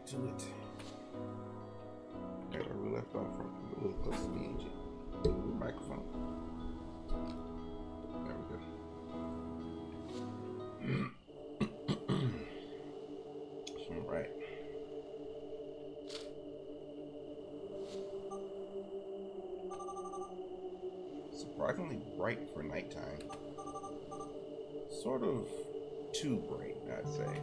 to it. Where we left off from a little close to the engine. The microphone. There we go. Alright. Surprisingly bright for nighttime. Sort of too bright, I'd say.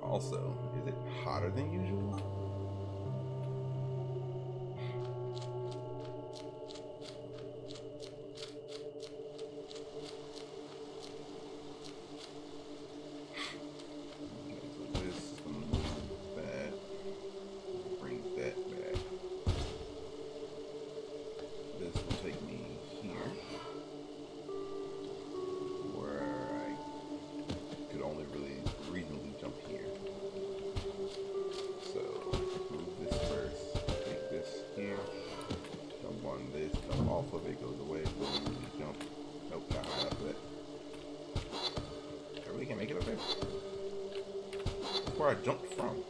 Also, is it hotter than usual? Where I jumped from.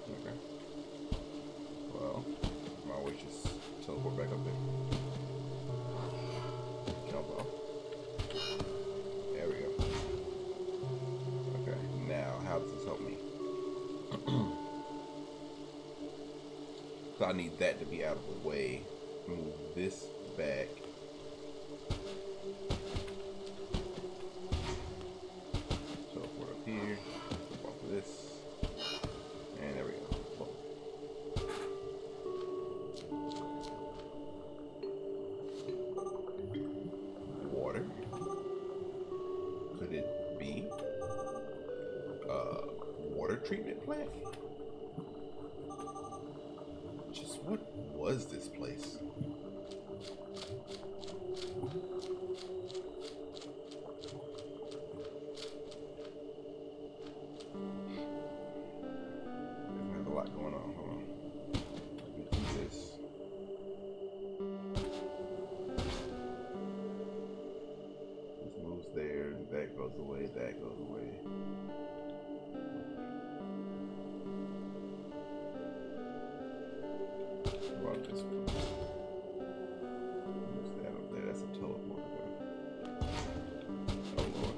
Okay. Well, I always just teleport back up there. Jump off. There we go. Okay, now how does this help me? So I need that to be out of the way. Move this back. Treatment plant? Just what was this place? There's a lot going on. Hold on. Let me do this. This moves there, that goes away, that goes away. This one. What's that up there? That's a teleporter. Oh Lord.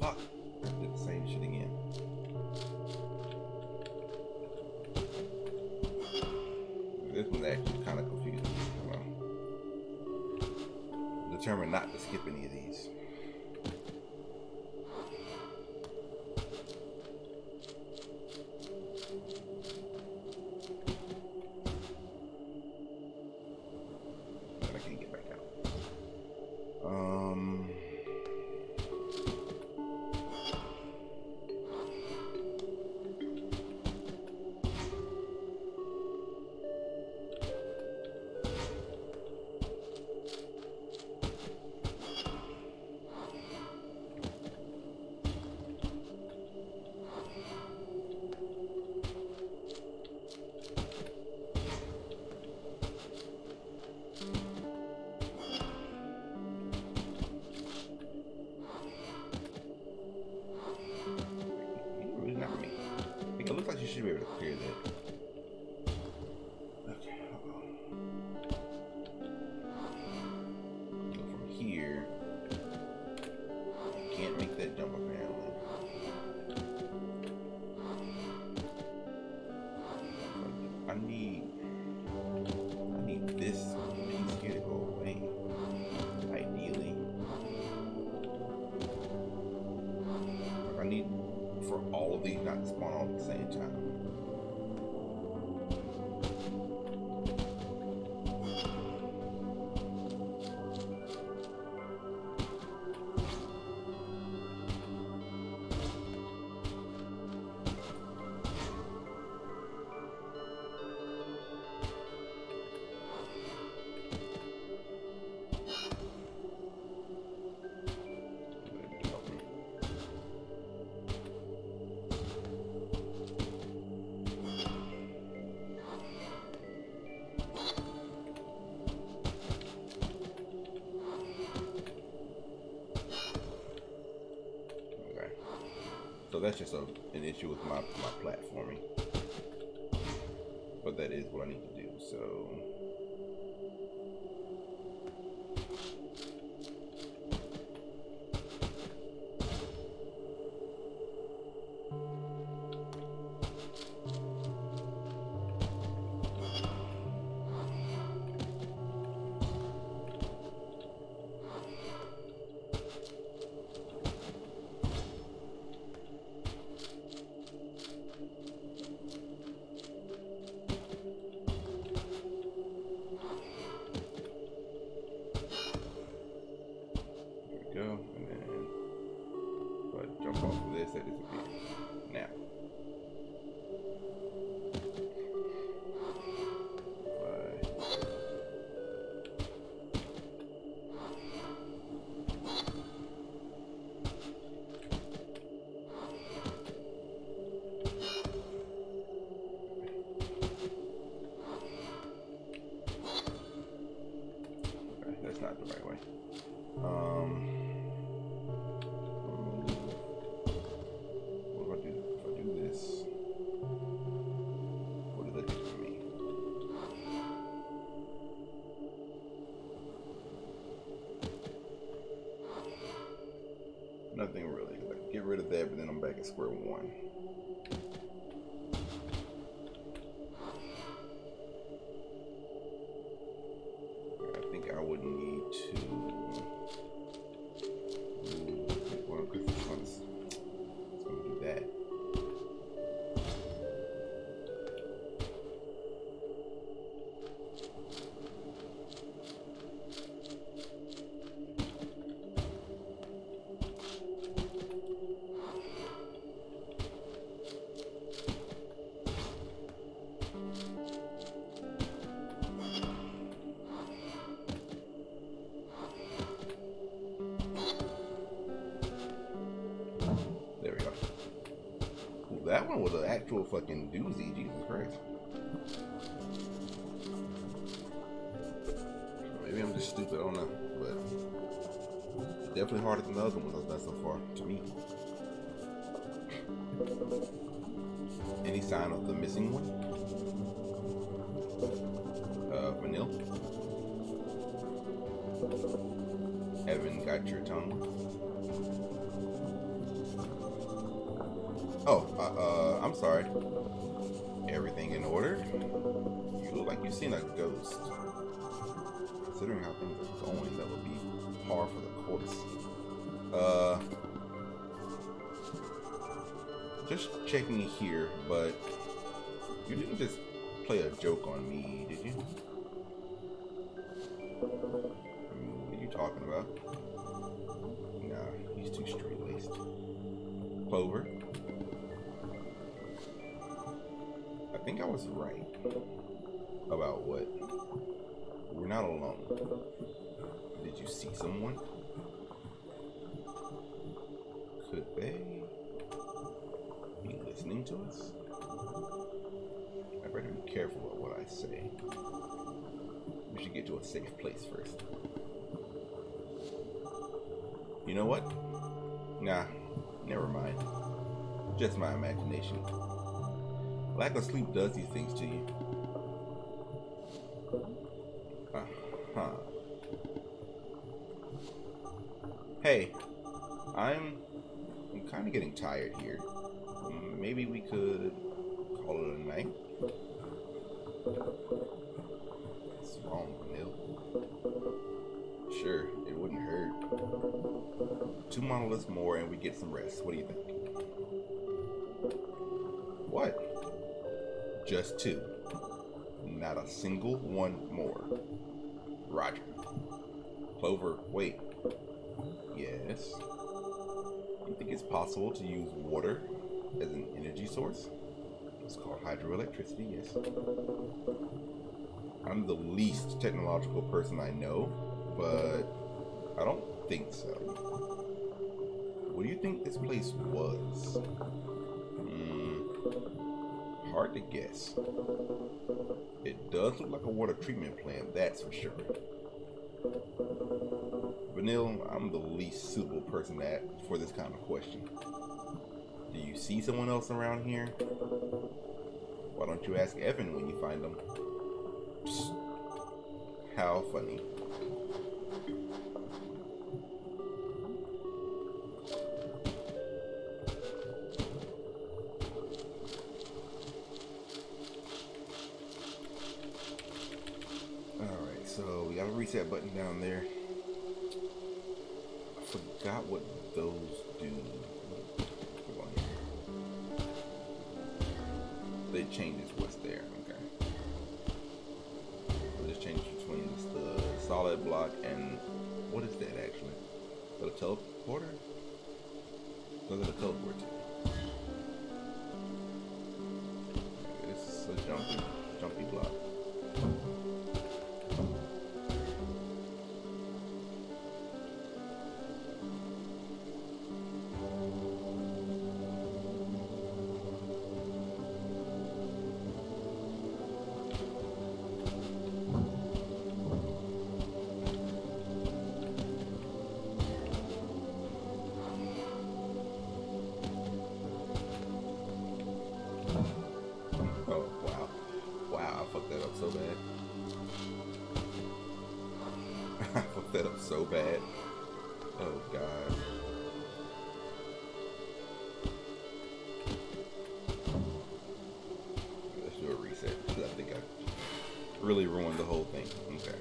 Fuck. Did the same shit again. This one's actually kind of confusing. determined not to skip any of these. And I can't get back out. It looks like you should be able to clear that. Okay, so from here, I can't make that jump apparently. I need this piece here to go away. Ideally, I need for all of these not to spawn all at the same time. So that's just an issue with my platforming. But that is what I need to do, so... go, and then if I jump off of this, that disappears. Now, okay, that's not the right way. What if I do this? What does that do for me? Nothing really. Like, get rid of that, but then I'm back at square one. I think I would need to. That one was an actual fucking doozy, Jesus Christ. Maybe I'm just stupid, I don't know, but definitely harder than the other ones I've done so far, to me. Any sign of the missing one? Vanille? Haven't got your tongue? Oh, I'm sorry. Everything in order? You look like you've seen a ghost. Considering how things are going, that would be par for the course. Uh, just checking here, but you didn't just play a joke on me, did you? What are you talking about? Nah, he's too straight-laced. Clover. I think I was right about what? We're not alone. Did you see someone? Could they be listening to us? I better be careful of what I say. We should get to a safe place first. You know what? Nah, never mind. Just my imagination. Lack of sleep does these things to you. Uh-huh. Hey, I'm kind of getting tired here. Maybe we could call it a night? What's wrong, Vanille? Sure, it wouldn't hurt. 2 monoliths more and we get some rest. What do you think? What? Just 2. Not a single one more. Roger. Clover, wait. Yes? You think it's possible to use water as an energy source? It's called hydroelectricity, yes. I'm the least technological person I know, but I don't think so. What do you think this place was? Hard to guess. It does look like a water treatment plant, that's for sure. Vanille, I'm the least suitable person for this kind of question. Do you see someone else around here? Why don't you ask Evan when you find him? Psst. How funny. Alright, so we got a reset button down there. I forgot what those do. They changes what's there, okay. So this changes between the solid block and what is that actually? Is that a teleporter? Look at the teleport to. This is a jumpy block. So bad. I fucked that up so bad. Oh god. Let's do a reset because I think I really ruined the whole thing. Okay.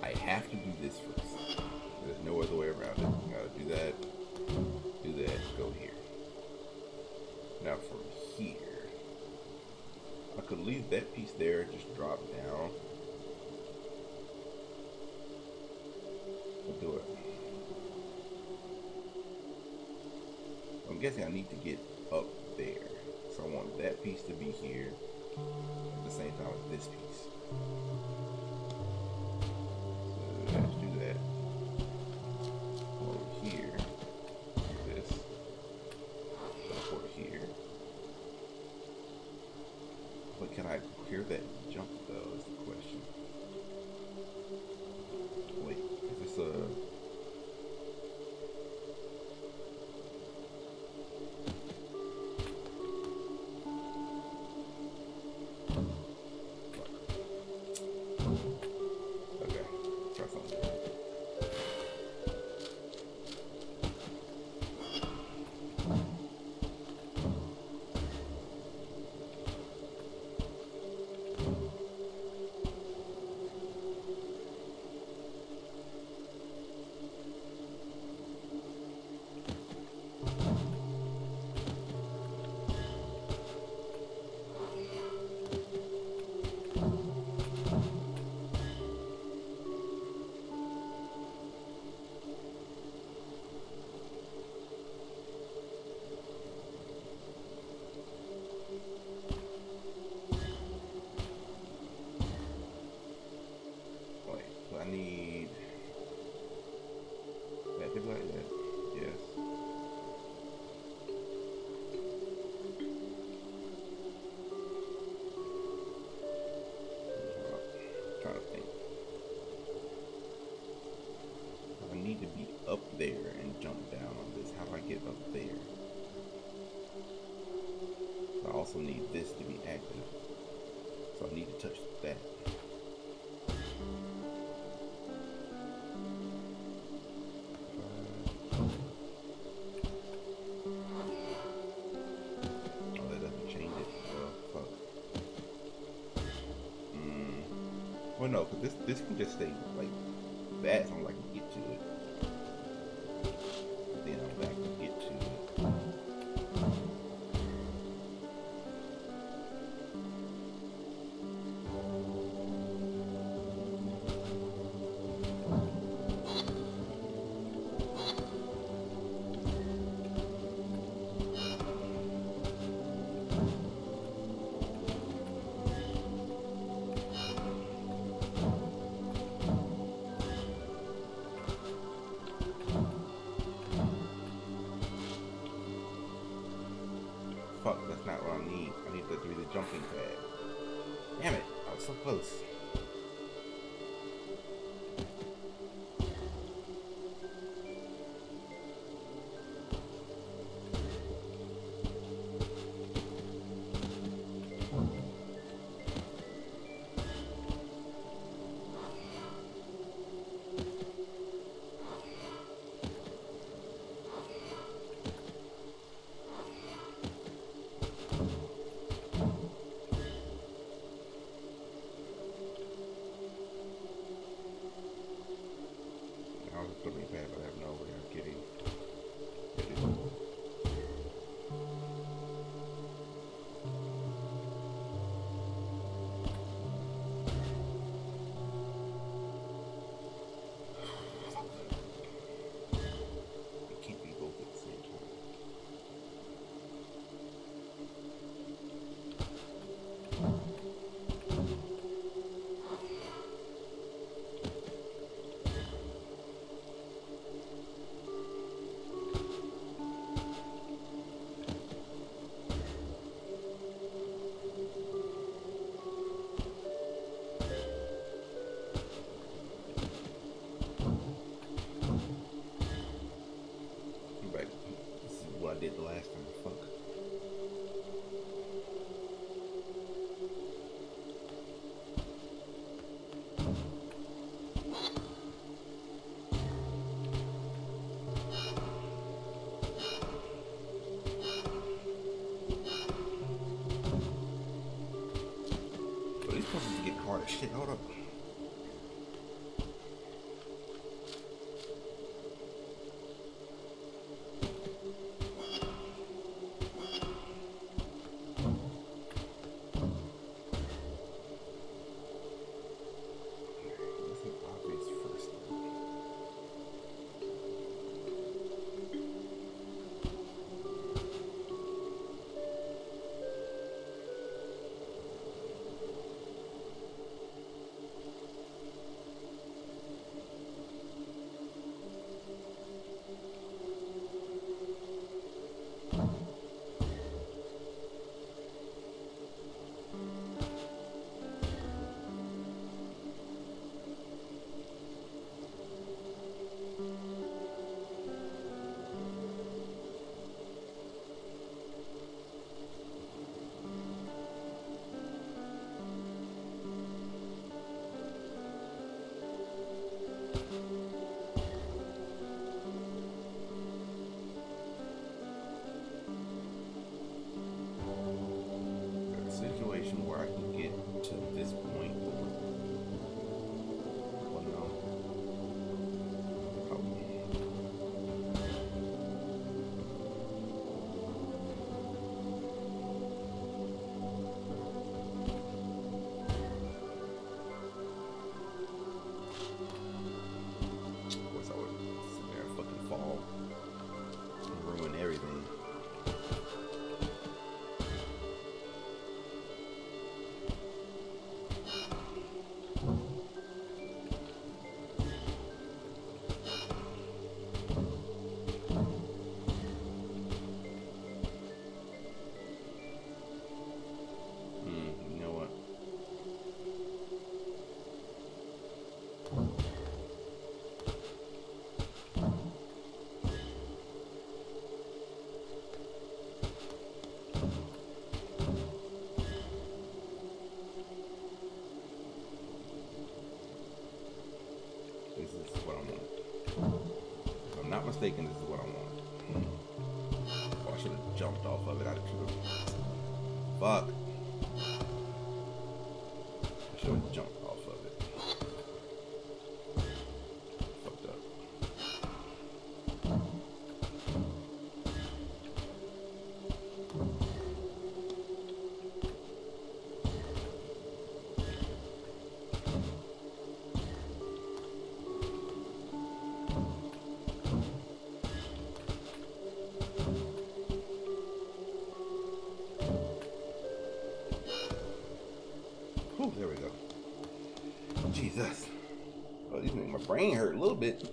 I have to do this first. There's no other way around it. Gotta do that, go here. Now from here, I could leave that piece there and just drop down. I'll do it. I'm guessing I need to get up there. So I want that piece to be here at the same time as this piece. So let's do that. Over here. This. Over here. But can I clear that jump though is the question. Wait, is this a... Okay, try something. also need this to be active. So I need to touch that. Oh, that doesn't change it. Well, fuck. Well, no, because this can just stay like that, so I'm like, get to it. Then I'm back to get to it. Fuck, that's not what I need. I need that to be the jumping pad. Damn it, I was so close. I was putting it bad, but I have no way of getting it. It can't be both at the same time. But this is what I did the last time. Fuck. But these puzzles are getting hard as shit. Hold up. That's an obvious first one. mistaken, this is what I want. Oh, I should have jumped off of it. I should have. Fuck. I should have jumped off of it. Fucked up. Whew, there we go. Jesus. Oh, these make my brain hurt a little bit.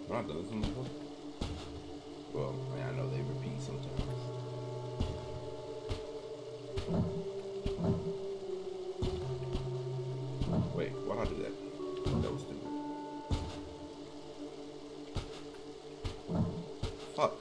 I've not done this one before. Well, I mean, I know they repeat sometimes. Wait, why'd I do that? That was stupid. Fuck.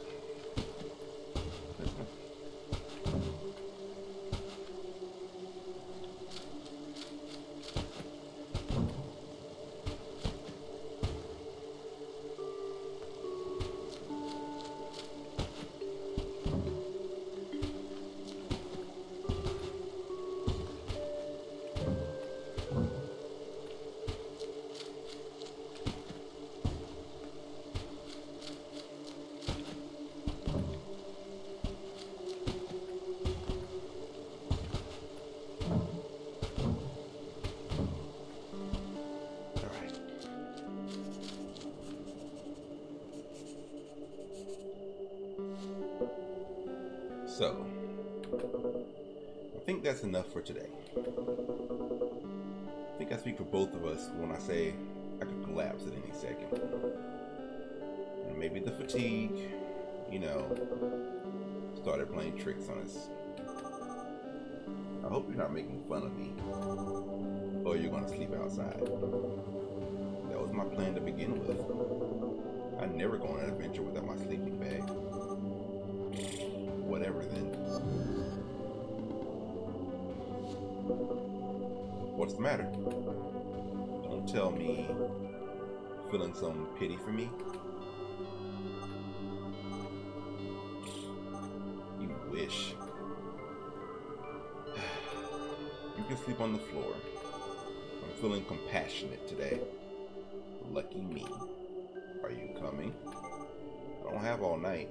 So, I think that's enough for today. I think I speak for both of us when I say I could collapse at any second. And maybe the fatigue, started playing tricks on us. I hope you're not making fun of me, or you're gonna sleep outside. That was my plan to begin with. I'd never go on an adventure without my sleeping bag. Whatever then. What's the matter? Don't tell me feeling some pity for me. You wish. You can sleep on the floor. I'm feeling compassionate today. Lucky me. Are you coming? I don't have all night.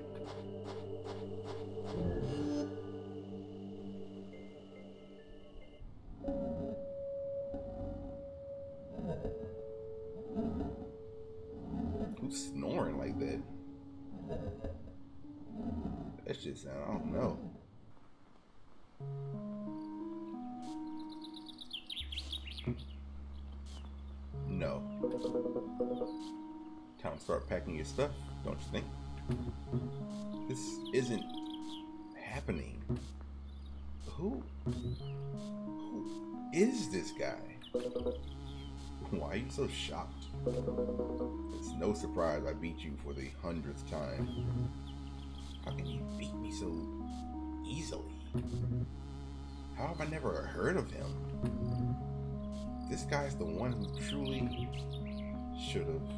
Who's snoring like that? That shit sound, I don't know. No. Time to start packing your stuff, don't you think? This isn't happening. Who is this guy? Why are you so shocked? It's no surprise I beat you for the 100th time. How can you beat me so easily? How have I never heard of him? This guy's the one who truly should have.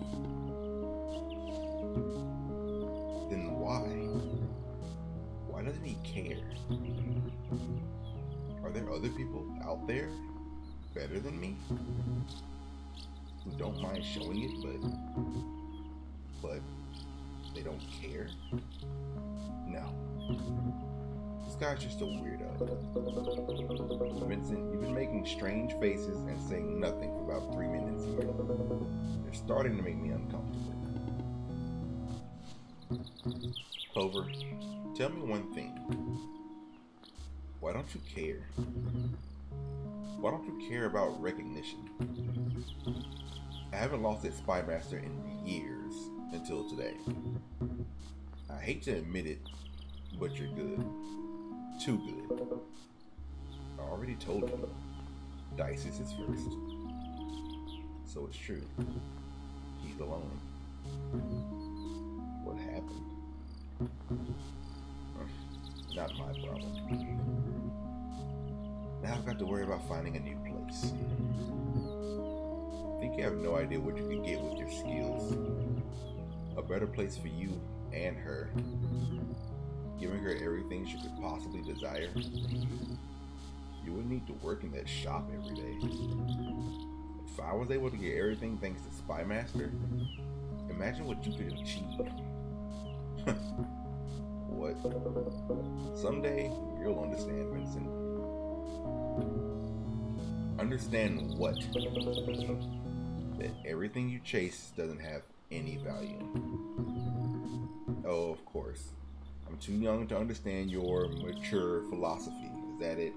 Then why? Why doesn't he care? Are there other people out there better than me who don't mind showing it, but they don't care? No. This guy's just a weirdo. Vincent, you've been making strange faces and saying nothing for about 3 minutes here. You're starting to make me uncomfortable. Clover, tell me one thing. Why don't you care? Why don't you care about recognition? I haven't lost at Spy Master in years until today. I hate to admit it, but you're good. Too good. I already told you. Dice is his first. So it's true. He's alone. What happened? Not my problem. Now I've got to worry about finding a new place. I think you have no idea what you could get with your skills. A better place for you and her. Giving her everything she could possibly desire. You wouldn't need to work in that shop every day. If I was able to get everything thanks to Spy Master, imagine what you could achieve. What? Someday you'll understand, Vincent. Understand what? That everything you chase doesn't have any value. Oh, of course. I'm too young to understand your mature philosophy. Is that it?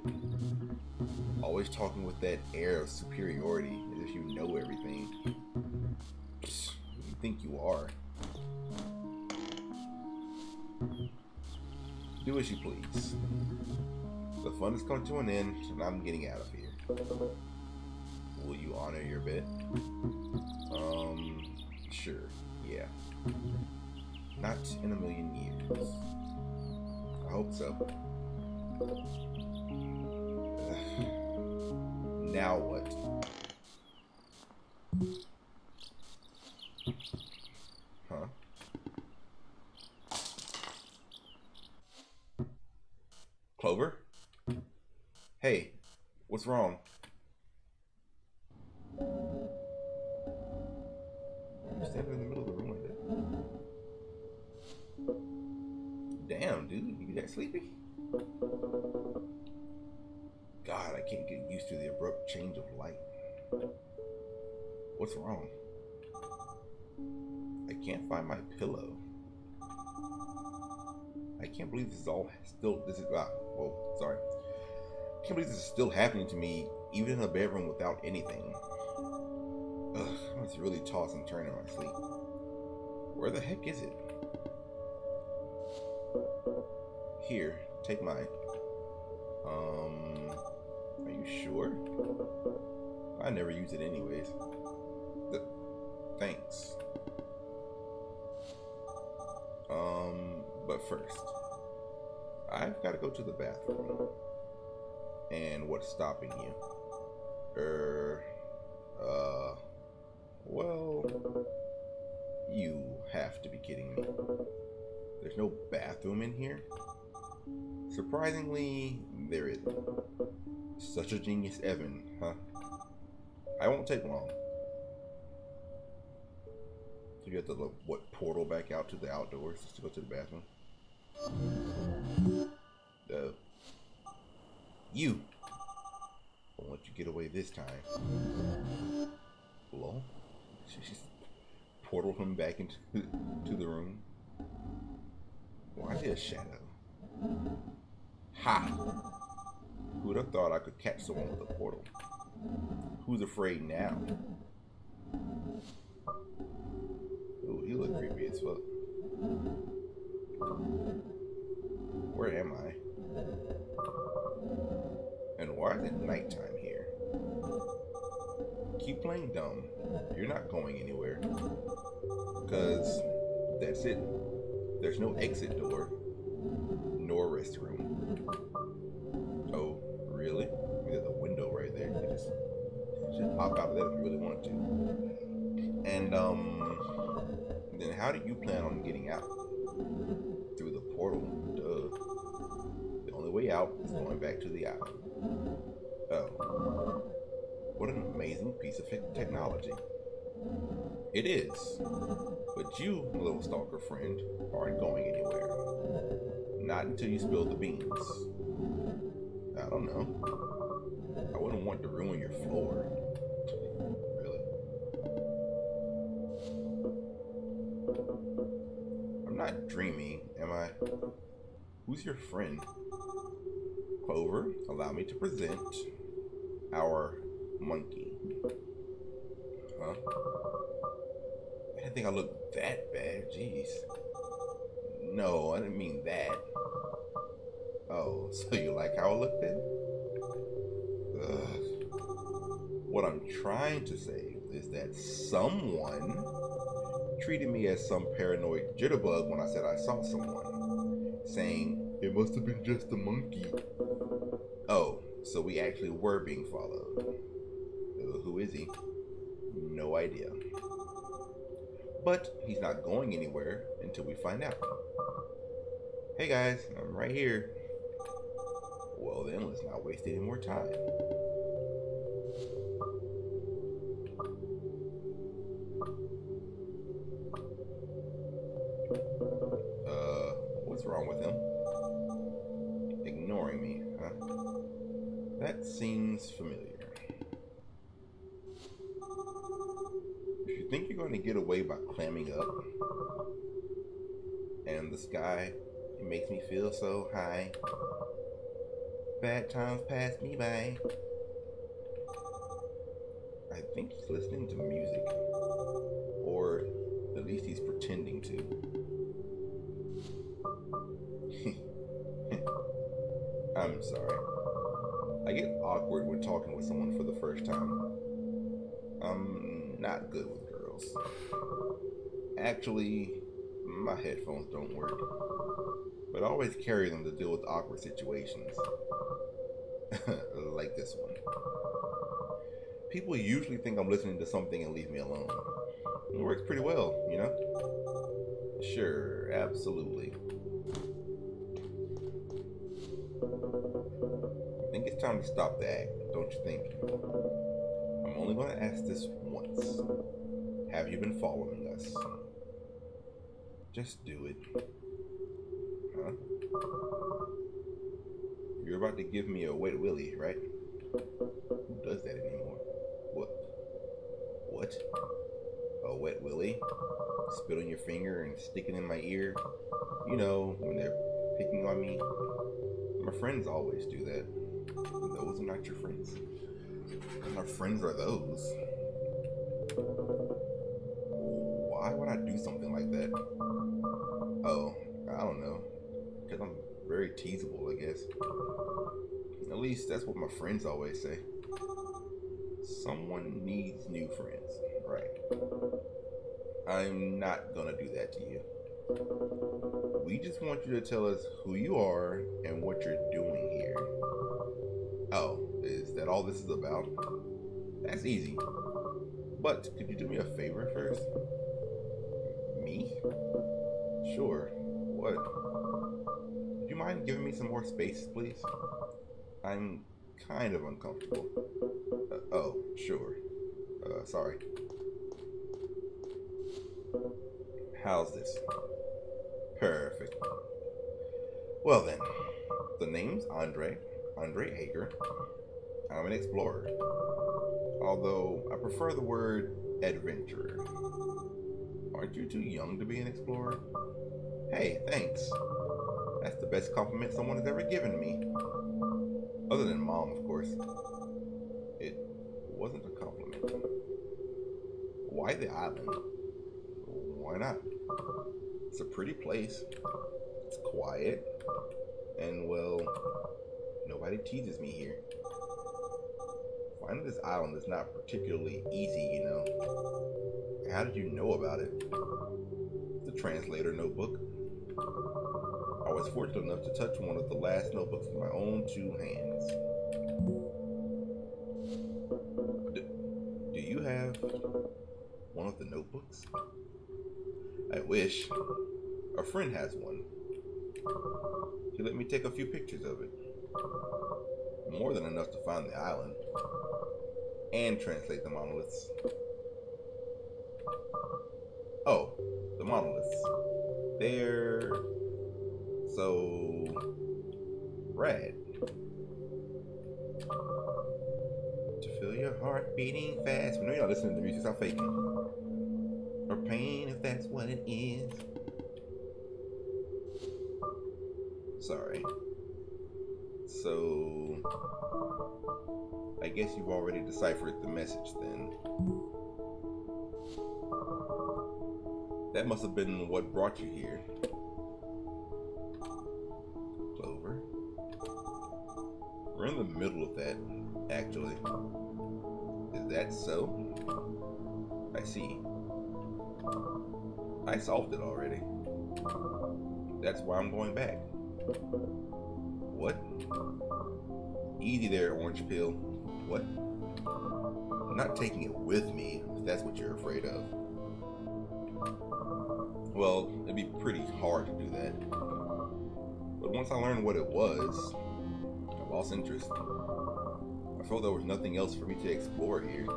Always talking with that air of superiority, as if you know everything. You think you are. Do as you please. The fun has come to an end, and I'm getting out of here. Will you honor your bet? Sure, yeah. Not in a million years. I hope so. Now what? Huh? Clover? Hey, what's wrong? You're standing in the middle of the room like that. Damn, dude, you that sleepy? God, I can't get used to the abrupt change of light. What's wrong? I can't find my pillow. I can't believe this is sorry. I can't believe this is still happening to me, even in a bedroom without anything. Ugh, I must really toss and turn in my sleep. Where the heck is it? Here, take mine. Are you sure? I never use it anyways. Thanks. But first, I've got to go to the bathroom. And what's stopping you? Well, you have to be kidding me. There's no bathroom in here? Surprisingly, there isn't. Such a genius, Evan, huh? I won't take long. So you have to portal back out to the outdoors just to go to the bathroom? You! Won't let you get away this time. Lol? She just portaled him back into the room. Why is he a shadow? Ha! Who would have thought I could catch someone with a portal? Who's afraid now? Ooh, he look creepy as fuck. Where am I? And why is it nighttime here? Keep playing dumb. You're not going anywhere. Because that's it. There's no exit door. Nor restroom. Oh, really? I mean, there's a window right there. You just pop out of there if you really want to. And, then how do you plan on getting out? Through the portal. Duh. The only way out is going back to the island. Oh. What an amazing piece of technology. It is. But you, little stalker friend, aren't going anywhere. Not until you spill the beans. I don't know. I wouldn't want to ruin your floor. Really. I'm not dreaming, am I? Who's your friend? Clover, allow me to present our monkey. Huh? I didn't think I looked that bad. Jeez. No, I didn't mean that. Oh, so you like how I look then? Ugh. What I'm trying to say is that someone treated me as some paranoid jitterbug when I said I saw someone, saying it must have been just a monkey. Oh, So we actually were being followed. Who is he? No idea. But he's not going anywhere until we find out. Hey guys, I'm right here. Well then, let's not waste any more time. What's wrong with him? Ignoring me, huh? That seems familiar. If you think you're going to get away by clamming up, and the sky, it makes me feel so high. Bad times pass me by. I think he's listening to music, or at least he's pretending to. I'm sorry. I get awkward when talking with someone for the first time. I'm not good with girls. Actually, my headphones don't work, but I always carry them to deal with awkward situations. Like this one. People usually think I'm listening to something and leave me alone. It works pretty well, you know? Sure, absolutely. I think it's time to stop the act, don't you think? I'm only going to ask this once. Have you been following us? Just do it. Huh? You're about to give me a wet willy, right? Who does that anymore? What? A wet willy? Spit on your finger and stick it in my ear? You know, when they're picking on me? My friends always do that. Those are not your friends. My friends are those. Why would I do something like that? Oh, I don't know. Because I'm very teasable, I guess. At least that's what my friends always say. Someone needs new friends, right? I'm not gonna do that to you. We just want you to tell us who you are and what you're doing here. Oh, is that all this is about? That's easy. But could you do me a favor first? Me? Sure. What? Would you mind giving me some more space, please? I'm kind of uncomfortable. Oh, sure. Sorry. How's this? Perfect. Well then, the name's Andre Hager. I'm an explorer. Although I prefer the word adventurer. Aren't you too young to be an explorer? Hey, thanks. That's the best compliment someone has ever given me. Other than Mom, of course. It wasn't a compliment. Why the island? Why not? It's a pretty place. It's quiet. And, well, nobody teases me here. Finding this island is not particularly easy, you know. How did you know about it? The translator notebook. I was fortunate enough to touch one of the last notebooks with my own two hands. Do you have one of the notebooks? I wish. A friend has one. He let me take a few pictures of it. More than enough to find the island. And translate the monoliths. Oh, the monoliths. They're so rad. To feel your heart beating fast. We know you're not listening to the music, stop faking. Or pain, if that's what it is. Sorry. So, I guess you've already deciphered the message then. That must have been what brought you here. Clover. We're in the middle of that, actually. Is that so? I see. I solved it already. That's why I'm going back. What? Easy there, orange pill. What? I'm not taking it with me, if that's what you're afraid of. Well, it'd be pretty hard to do that. But once I learned what it was, I lost interest. I felt there was nothing else for me to explore here.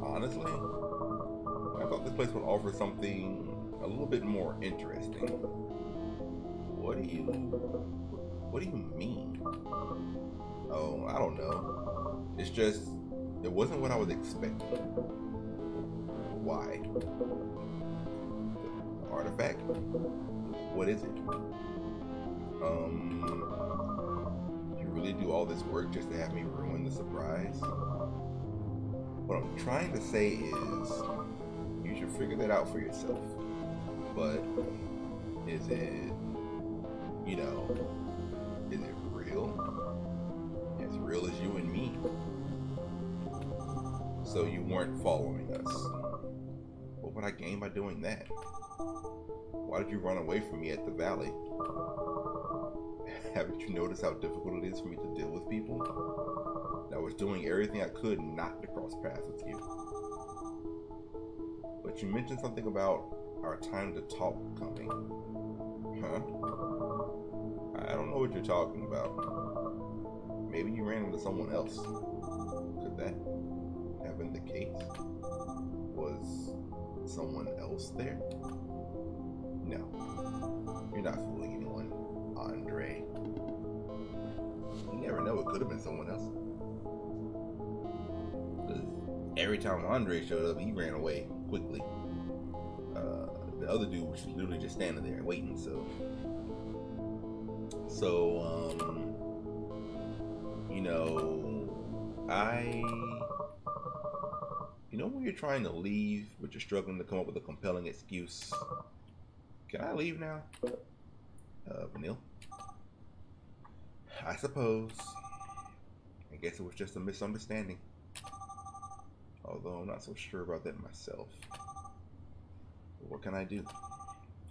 Honestly, I thought this place would offer something a little bit more interesting. What do you mean? Oh, I don't know. It's just, it wasn't what I was expecting. Why? The artifact? What is it? You really do all this work just to have me ruin the surprise? What I'm trying to say is, you should figure that out for yourself. But, is it, is it real? As real as you and me? So you weren't following us. What would I gain by doing that? Why did you run away from me at the valley? Haven't you noticed how difficult it is for me to deal with people? I was doing everything I could not to cross paths with you. But you mentioned something about our time to talk coming. Huh? I don't know what you're talking about. Maybe you ran into someone else. Could that have been the case? Was someone else there? No. You're not fooling anyone, Andre. You never know, it could have been someone else. Every time Andre showed up, he ran away quickly. The other dude was literally just standing there waiting, so when you're trying to leave, but you're struggling to come up with a compelling excuse. Can I leave now? Vanille? I suppose. I guess it was just a misunderstanding. Although I'm not so sure about that myself. But what can I do?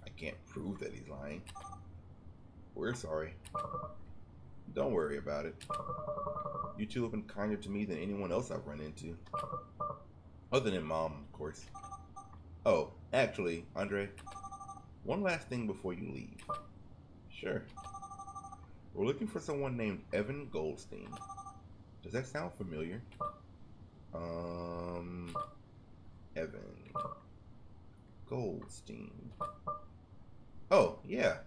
I can't prove that he's lying. We're sorry. Don't worry about it. You two have been kinder to me than anyone else I've run into. Other than Mom, of course. Oh, actually, Andre, one last thing before you leave. Sure. We're looking for someone named Evan Goldstein. Does that sound familiar? Evan Goldstein. Oh, yeah.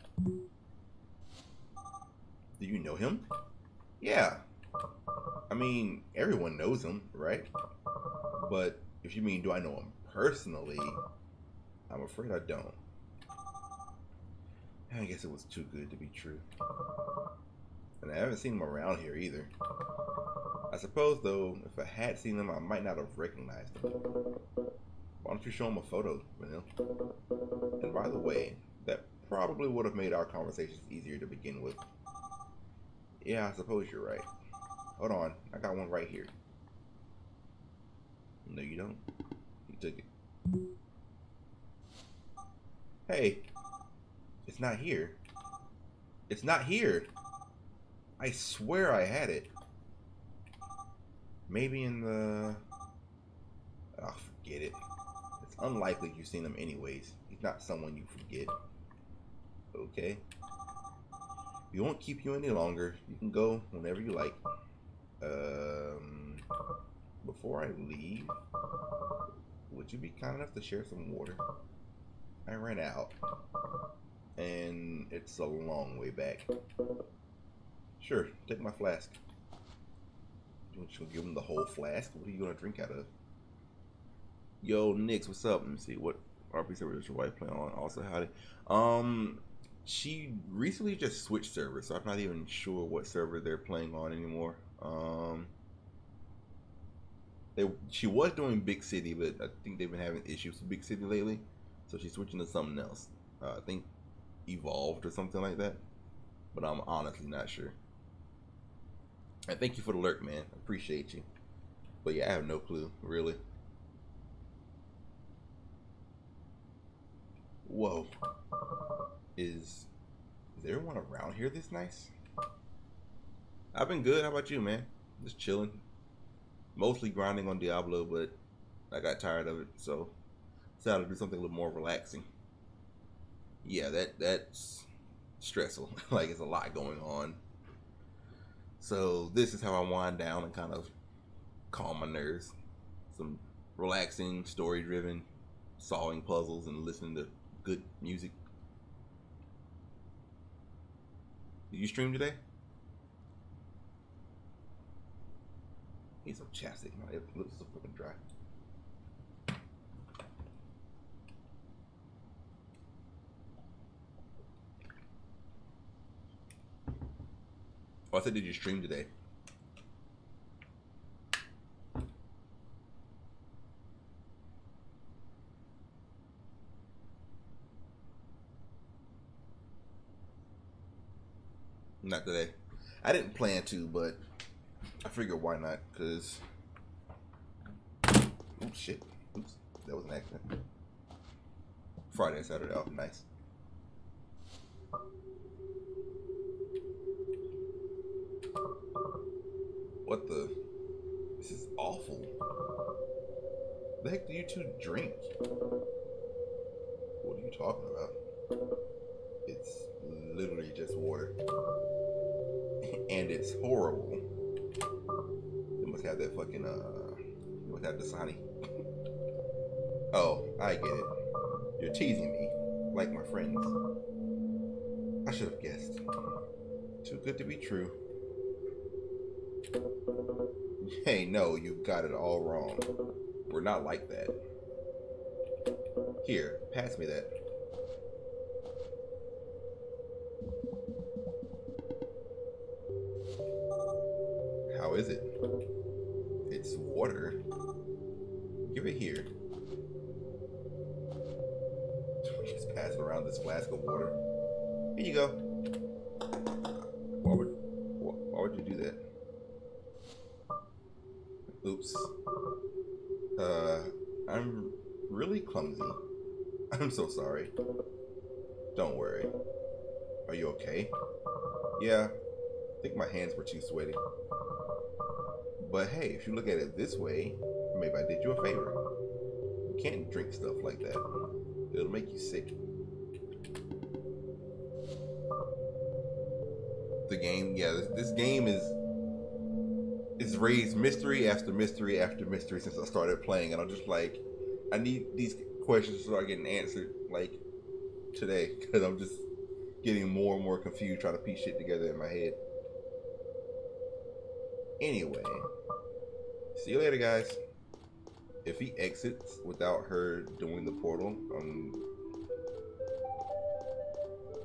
Do you know him? Yeah. I mean, everyone knows him, right? But if you mean, do I know him personally? I'm afraid I don't. I guess it was too good to be true. And I haven't seen him around here either. I suppose, though, if I had seen him, I might not have recognized him. Why don't you show him a photo, Vanille? And by the way, that probably would have made our conversations easier to begin with. Yeah, I suppose you're right. Hold on, I got one right here. No, you don't. You took it. Hey, it's not here. It's not here. I swear I had it. Maybe in the... Oh, forget it. It's unlikely you've seen him anyways. He's not someone you forget. Okay. We won't keep you any longer. You can go whenever you like. Before I leave, would you be kind enough to share some water? I ran out. And it's a long way back. Sure, take my flask. You gonna give him the whole flask? What are you gonna drink out of? Yo, Nix, what's up? Let me see what RP server does your wife play on. Also, howdy. She recently just switched servers, so I'm not even sure what server they're playing on anymore. She was doing Big City, but I think they've been having issues with Big City lately, so she's switching to something else. I think Evolved or something like that, but I'm honestly not sure. And thank you for the lurk, man. I appreciate you. But yeah, I have no clue, really. Whoa. Is there one around here this nice? I've been good. How about you, man? Just chilling. Mostly grinding on Diablo, but I got tired of it, so decided to do something a little more relaxing. Yeah, that's stressful. Like it's a lot going on. So this is how I wind down and kind of calm my nerves. Some relaxing, story-driven, solving puzzles and listening to good music. Did you stream today? Need some chapstick. My lips are so fucking dry. Oh, I said, did you stream today? Not today. I didn't plan to, but I figured why not? Cause, oops, shit, oops, that was an accident. Friday and Saturday off, nice. What the? This is awful. The heck do you two drink? What are you talking about? It's literally just water. And it's horrible. You must have that fucking, you must have Dasani. Oh, I get it. You're teasing me, like my friends. I should have guessed. Too good to be true. Hey, no, you got it all wrong. We're not like that. Here, pass me that. How is it? It's water. Give it here. Just pass it around this flask of water. Here you go. Why would you do that? Oops. I'm really clumsy. I'm so sorry. Don't worry. Are you okay? Yeah, I think my hands were too sweaty. But hey, if you look at it this way, maybe I did you a favor. You can't drink stuff like that. It'll make you sick. The game, yeah, this game is raised mystery after mystery after mystery since I started playing, and I'm just like, I need these questions to start getting answered like today, because I'm just getting more and more confused trying to piece shit together in my head. Anyway, see you later, guys. If he exits without her doing the portal,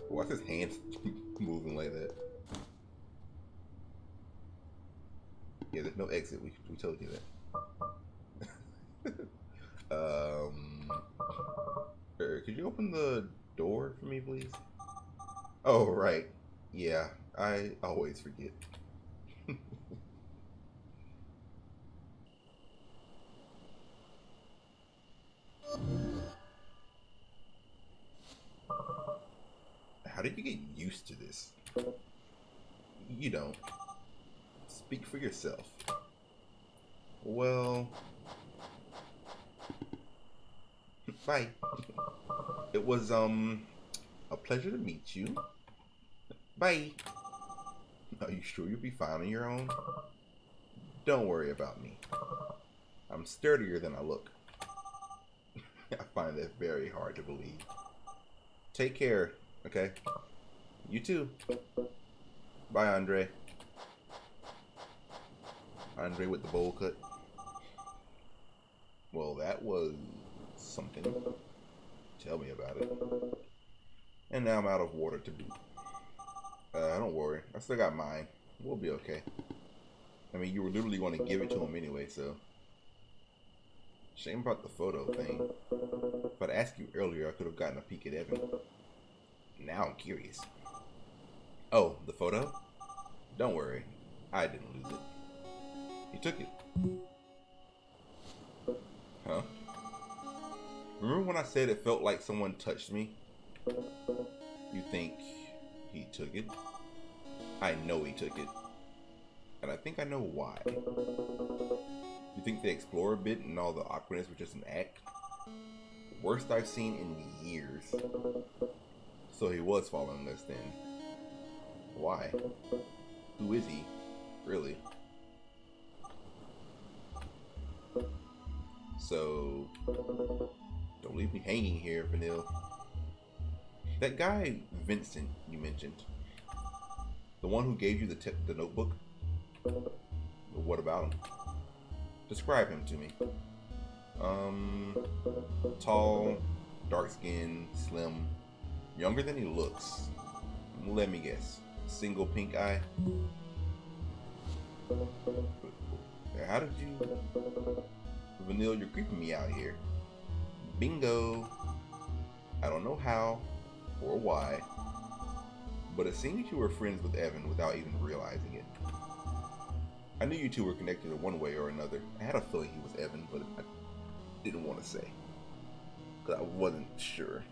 why's his hands moving like that? Yeah, there's no exit. We told you that. Could you open the door for me, please? Oh, right. Yeah, I always forget. How did you get used to this? You don't. Speak for yourself. Well, bye. It was, a pleasure to meet you. Bye. Are you sure you'll be fine on your own? Don't worry about me. I'm sturdier than I look. I find that very hard to believe. Take care, okay? You too. Bye, Andre. Andre with the bowl cut. Well, that was something. Tell me about it. And now I'm out of water to boot. Don't worry. I still got mine. We'll be okay. I mean, you were literally going to give it to him anyway, so. Shame about the photo thing. If I'd asked you earlier, I could have gotten a peek at Evan. Now I'm curious. Oh, the photo? Don't worry. I didn't lose it. He took it. Huh? Remember when I said it felt like someone touched me? You think he took it? I know he took it. And I think I know why. You think they explore a bit and all the awkwardness was just an act? Worst I've seen in years. So he was following us then. Why? Who is he? Really? So, don't leave me hanging here, Vanille. That guy, Vincent, you mentioned. The one who gave you the notebook? What about him? Describe him to me. Tall, dark-skinned, slim, younger than he looks. Let me guess. Single pink eye? How did you... Vanille, you're creeping me out here. Bingo! I don't know how or why, but it seemed that you were friends with Evan without even realizing it. I knew you two were connected in one way or another. I had a feeling he was Evan, but I didn't want to say, because I wasn't sure.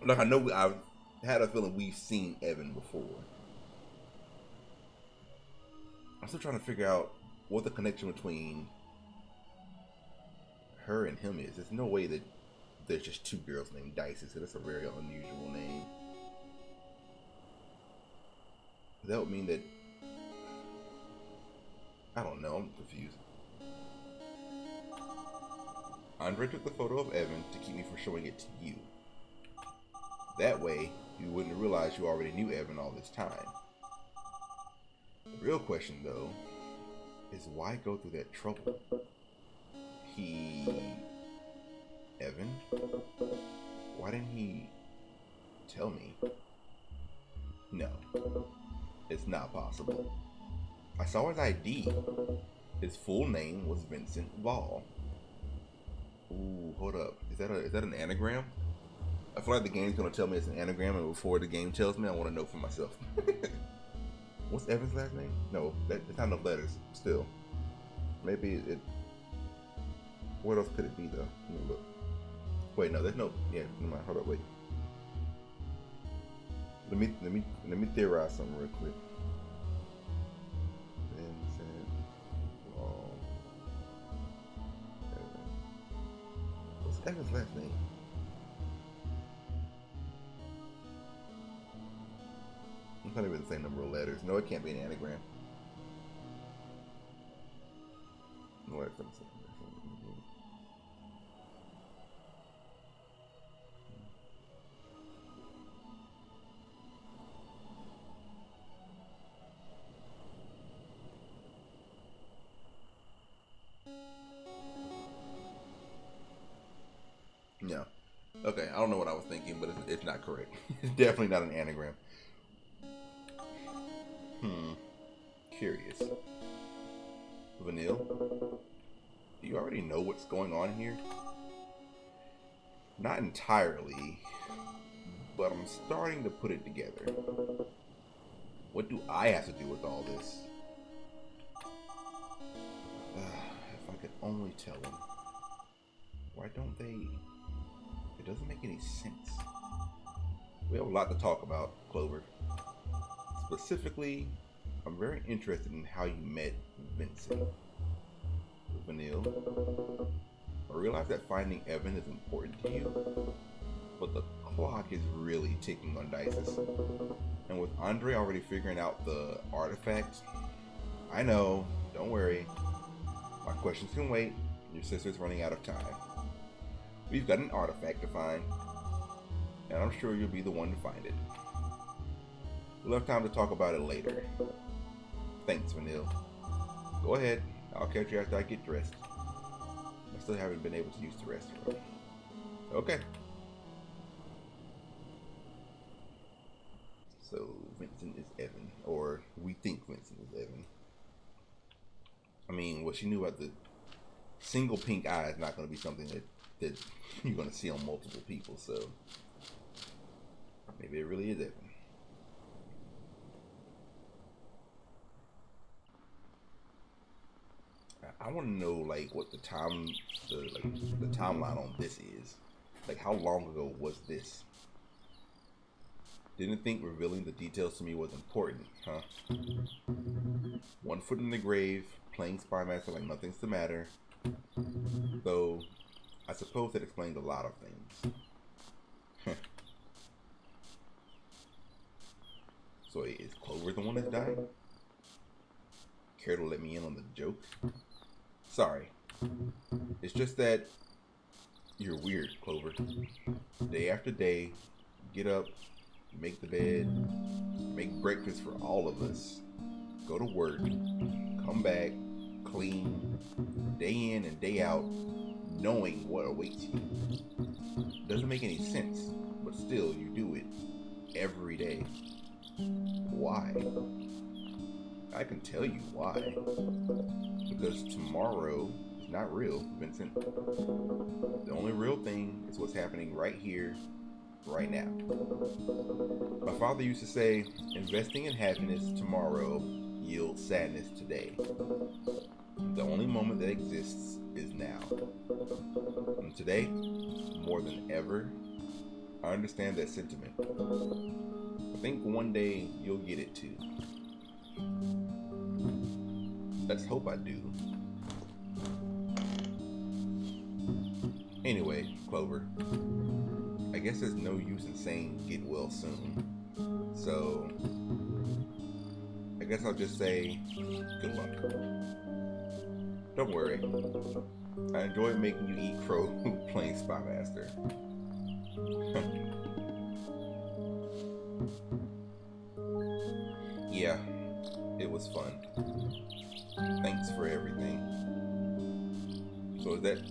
Like, I know I had a feeling we've seen Evan before. I'm still trying to figure out what the connection between her and him is. There's no way that there's just two girls named Dicey, so that's a very unusual name. That would mean that... I don't know, I'm confused. Andre took the photo of Evan to keep me from showing it to you. That way, you wouldn't realize you already knew Evan all this time. The real question, though, is why go through that trouble? Evan? Why didn't he tell me? No, it's not possible. I saw his ID. His full name was Vincent Vall. Ooh, hold up. Is that an anagram? I feel like the game's gonna tell me it's an anagram, and before the game tells me, I want to know for myself. What's Evan's last name? No, it's not enough letters. Still, maybe it. What else could it be though? Let me look. Wait, no, there's no. Yeah, never mind. Hold up, wait. Let me theorize something real quick. Vincent Vall. Evan. What's Evan's last name? It's not even the same number of letters. No, it can't be an anagram. No, it's not the same. No. Okay, I don't know what I was thinking, but it's not correct. It's definitely not an anagram. Curious. Vanille, do you already know what's going on here? Not entirely, but I'm starting to put it together. What do I have to do with all this? If I could only tell them. Why don't they? It doesn't make any sense. We have a lot to talk about, Clover. Specifically, I'm very interested in how you met Vincent. Vanille, I realize that finding Evan is important to you, but the clock is really ticking on Dices. And with Andre already figuring out the artifact, I know, don't worry. My questions can wait. Your sister's running out of time. We've got an artifact to find, and I'm sure you'll be the one to find it. We'll have time to talk about it later. Thanks, Vanille. Go ahead. I'll catch you after I get dressed. I still haven't been able to use the restroom. Okay. So, Vincent is Evan. Or, we think Vincent is Evan. I mean, what she knew about the single pink eye is not going to be something that you're going to see on multiple people, so maybe it really is Evan. I want to know like what the timeline on this is. Like how long ago was this? Didn't think revealing the details to me was important, huh? One foot in the grave, playing Spymaster like nothing's the matter. Though, I suppose that explains a lot of things. So is Clover the one that's dying? Care to let me in on the joke? Sorry. It's just that you're weird, Clover. Day after day, get up, make the bed, make breakfast for all of us, go to work, come back, clean, day in and day out, knowing what awaits you. Doesn't make any sense, but still you do it every day. Why? I can tell you why. Because tomorrow is not real, Vincent. The only real thing is what's happening right here, right now. My father used to say, investing in happiness tomorrow yields sadness today. The only moment that exists is now. And today, more than ever, I understand that sentiment. I think one day you'll get it too. Let's hope I do. Anyway, Clover, I guess there's no use in saying get well soon. So, I guess I'll just say good luck. Don't worry. I enjoy making you eat crow playing Spymaster. Yeah, it was fun. Thanks for everything. So is that...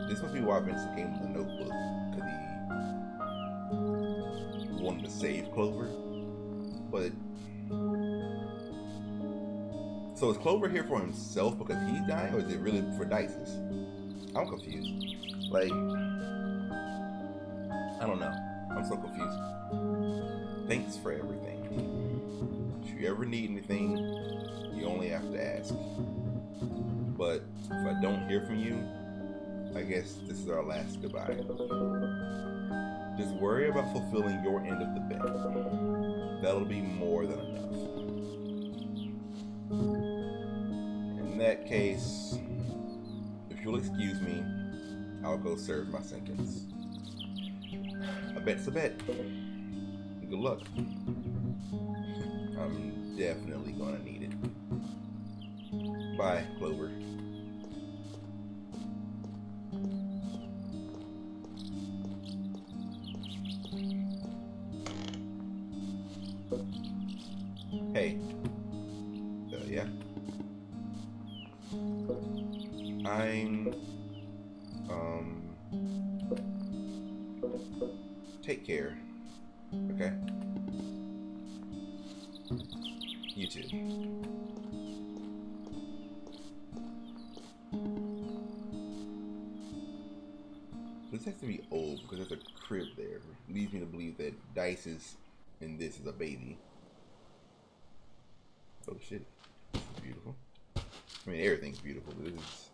This must be why Vincent came with the notebook. Because he wanted to save Clover. But... So is Clover here for himself because he's dying? Or is it really for Dices? I'm confused. Like... I don't know. I'm so confused. Thanks for everything. If you ever need anything, you only have to ask. But if I don't hear from you, I guess this is our last goodbye. Just worry about fulfilling your end of the bet. That'll be more than enough. In that case, if you'll excuse me, I'll go serve my sentence. A bet's a bet. Good luck. I'm definitely gonna need it. Bye, Clover. Hey. Yeah. I'm... Take care. Okay? You too. This has to be old because there's a crib there. Leads me to believe that Dice is in this is a baby. Oh shit. This is beautiful. I mean, everything's beautiful, but this is...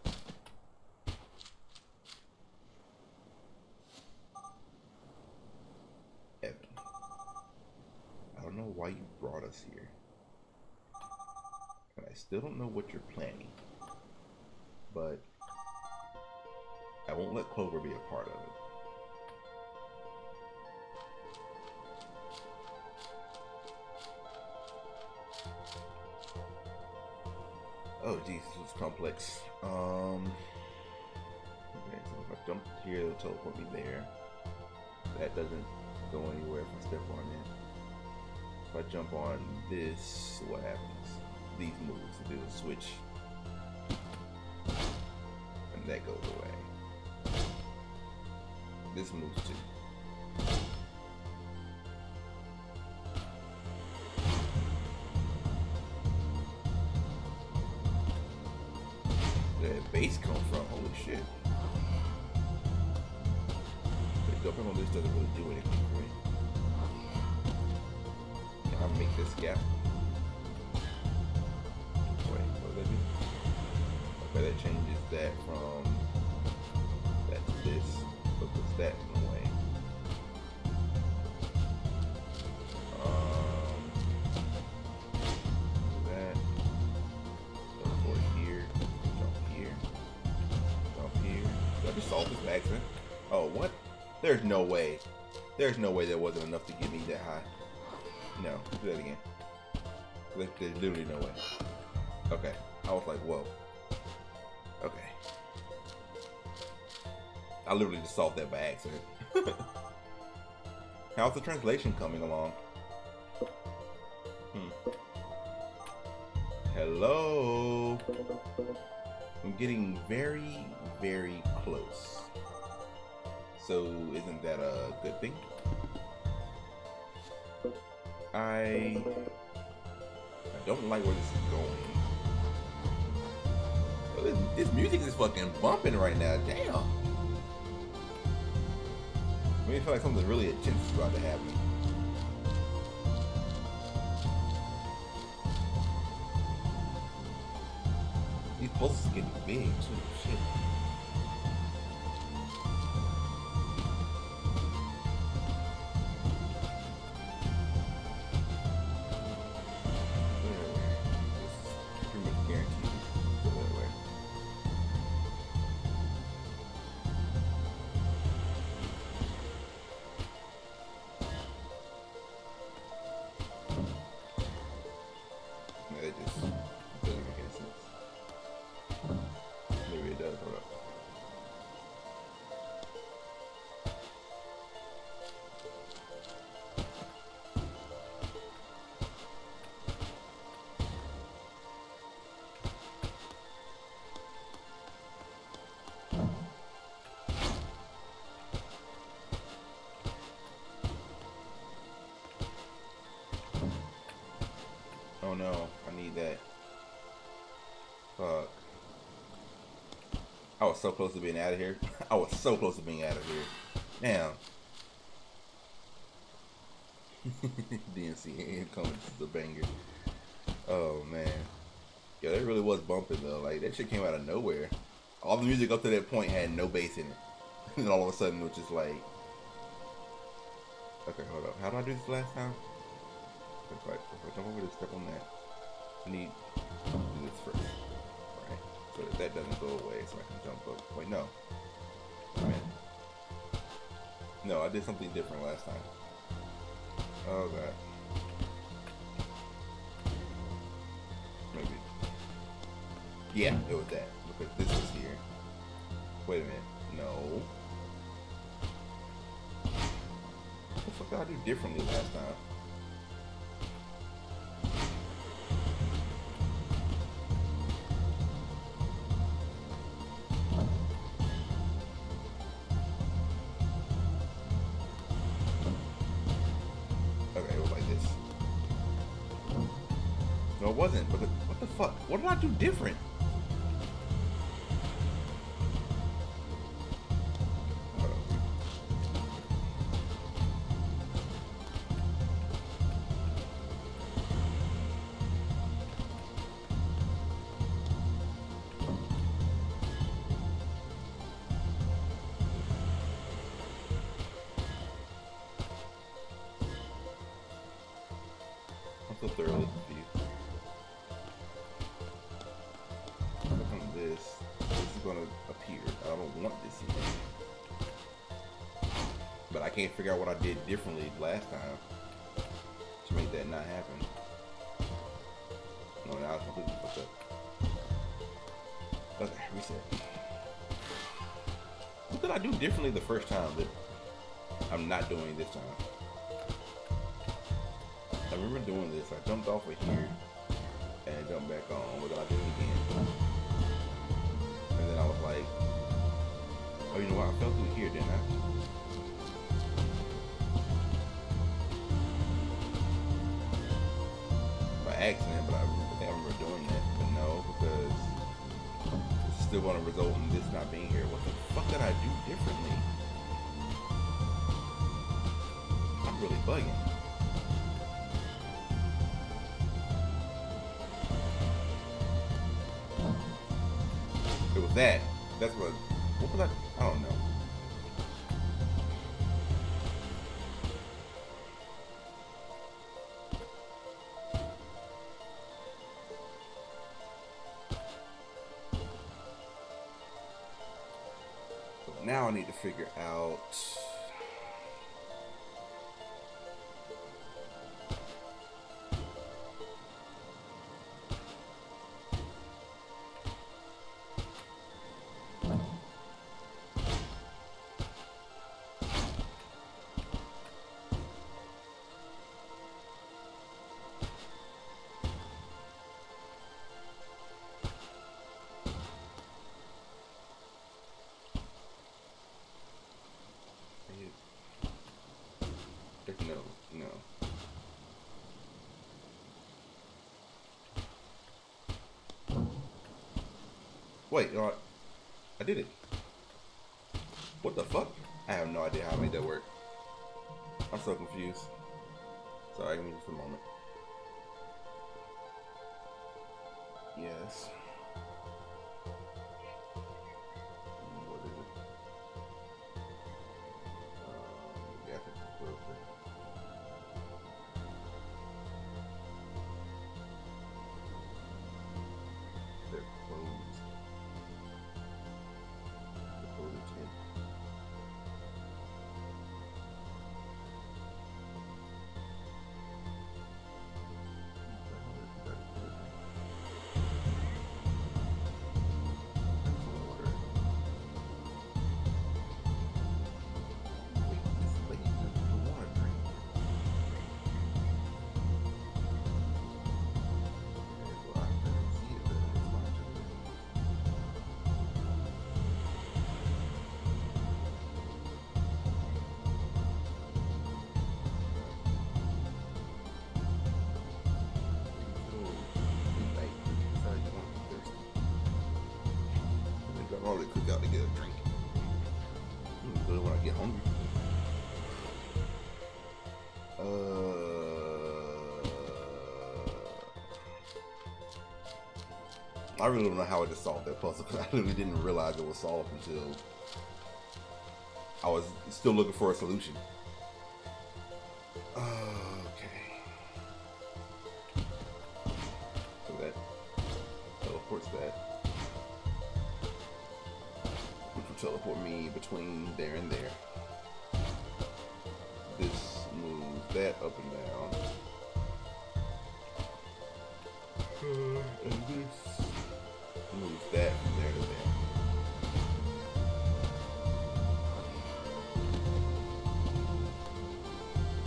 Evan. I don't know why you brought us here. And I still don't know what you're planning. But I won't let Clover be a part of it. Oh geez, this was complex. Okay, so if I jump here, it'll teleport me there. That doesn't go anywhere if I step on it. If I jump on this, what happens? These moves, do a switch. And that goes away. This moves too. Where did base come from? Holy shit. But jumping on this doesn't really do anything for me. Can I make this gap? Wait, what does that do? Okay, that changes that from that to this. But puts that in the way. just solved this by accident. Oh, what? There's no way. There's no way there wasn't enough to get me that high. No, do that again. There's literally no way. Okay. I was like, whoa. Okay. I literally just solved that by accident. How's the translation coming along? Hello? I'm getting very, very close. So, isn't that a good thing? I don't like where this is going. This music is fucking bumping right now. Damn. I mean, I feel like something really intense is about to happen. These pulses are getting big too. Shit. Oh no, I need that. Fuck. I was so close to being out of here. I was so close to being out of here. Damn. DNC incoming, this is a banger. Oh man. Yeah, that really was bumping though. Like that shit came out of nowhere. All the music up to that point had no bass in it. And then all of a sudden it was just like, okay, hold up. How did I do this last time? If I jump over this, step on that. I need to do this first. Alright. So that doesn't go away, so I can jump up. Wait, no. Man. No, I did something different last time. Oh god. Maybe. Yeah, it was that. Because this was here. Wait a minute. No. What the fuck did I do differently last time? Okay, it was like this. No, it wasn't. But what the fuck? What did I do different? I'm so thoroughly confused. Look on this. This is gonna appear. I don't want this here. But I can't figure out what I did differently last time to make that not happen. No, now it's completely fucked up. Okay, reset. What did I do differently the first time that I'm not doing this time? I remember doing this. I jumped off of here and jumped back on, but then I did it again. And then I was like, oh, you know what? I fell through here, didn't I? By accident, but I think I remember doing that. But no, because it's still going to result in this not being here. What the fuck did I do differently? I'm really bugging. It was that. That's what was I don't know. So Now I need to figure out. No, no. Wait, you know what? I did it. What the fuck? I have no idea how I made that work. I'm so confused. Sorry, give me just a moment. Yes. What is it? Yeah, I think it's close. They're closed. The code is 10. All they cook out to get a drink. Good when I get hungry. I really don't know how I just solved that puzzle because I literally didn't realize it was solved until I was still looking for a solution. Okay. So that teleports that. Teleport me between there and there. This moves that up and down. And this moves that from there to there.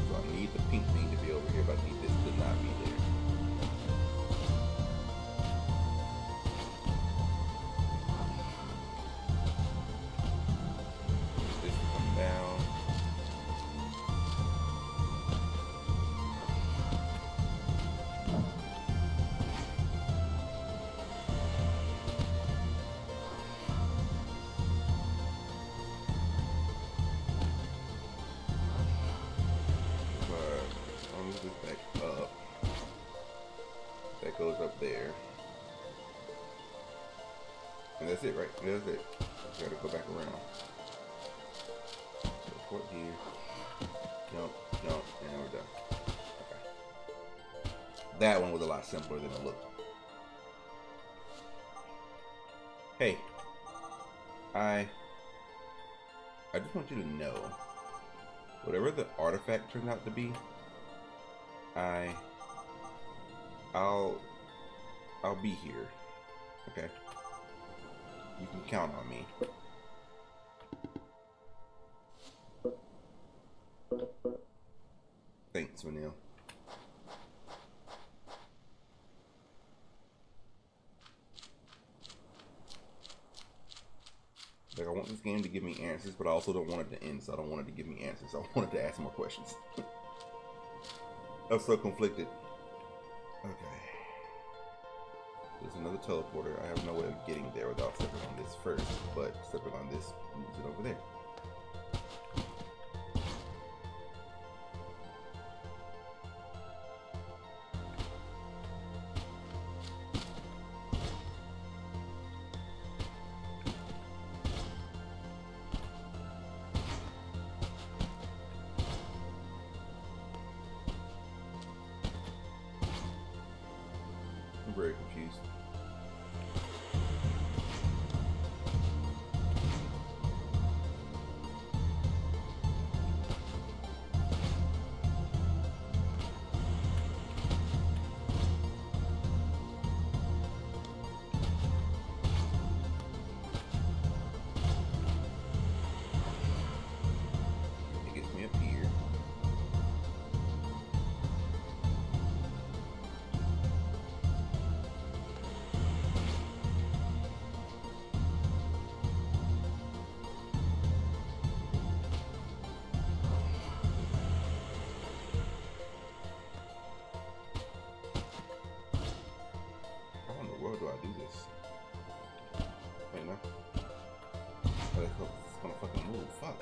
So I need the pink thing to be over here, but I need this to not be there. Goes up there, and that's it, right? That's it. Gotta go back around. Teleport here. Jump, jump, and we're done. Okay. That one was a lot simpler than it looked. Hey, I just want you to know, whatever the artifact turned out to be, I'll be here. Okay. You can count on me. Thanks, Vanille. Like, I want this game to give me answers, but I also don't want it to end, so I don't want it to give me answers. I want it to ask more questions. I'm so conflicted. Okay. There's another teleporter. I have no way of getting there without stepping on this first, but stepping on this moves it over there. I'm very confused. Oh, it's gonna fucking move. Fuck.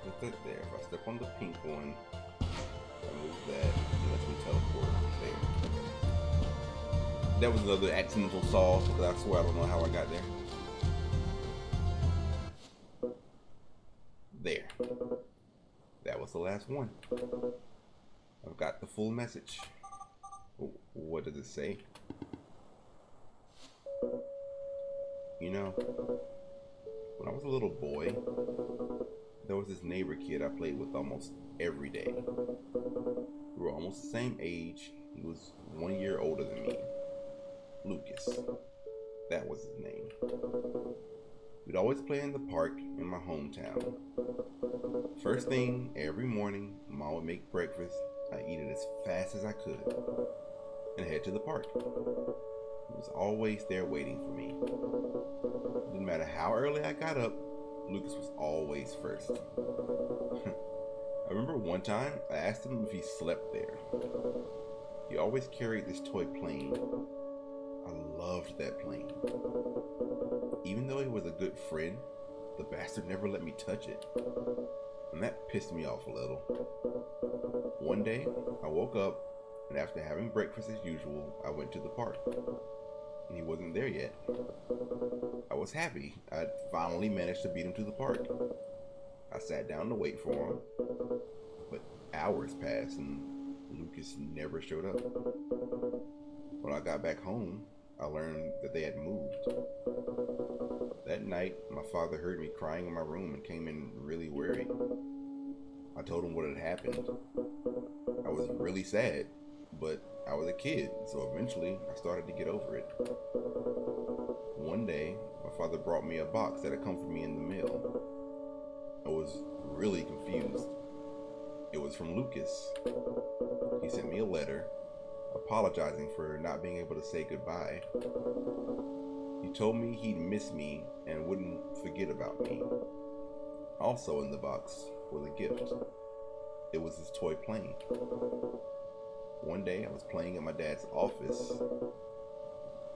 Put that there. If I step on the pink one, I move that, it lets me teleport there. Okay. That was another accidental solve, because I swear I don't know how I got there. There. That was the last one. I've got the full message. What does it say? You know, when I was a little boy, there was this neighbor kid I played with almost every day. We were almost the same age. He was 1 year older than me. Lucas. That was his name. We'd always play in the park in my hometown. First thing every morning, Mom would make breakfast. I'd eat it as fast as I could and head to the park. He was always there waiting for me. Didn't matter how early I got up, Lucas was always first. I remember one time I asked him if he slept there. He always carried this toy plane. I loved that plane. Even though he was a good friend, the bastard never let me touch it. And that pissed me off a little. One day, I woke up, and after having breakfast as usual, I went to the park. And he wasn't there yet. I was happy. I'd finally managed to beat him to the park. I sat down to wait for him, but hours passed and Lucas never showed up. When I got back home, I learned that they had moved. That night, my father heard me crying in my room and came in really worried. I told him what had happened. I was really sad, but I was a kid, so eventually I started to get over it. One day, my father brought me a box that had come for me in the mail. I was really confused. It was from Lucas. He sent me a letter apologizing for not being able to say goodbye. He told me he'd miss me and wouldn't forget about me. Also in the box was a gift. It was his toy plane. One day I was playing in my dad's office.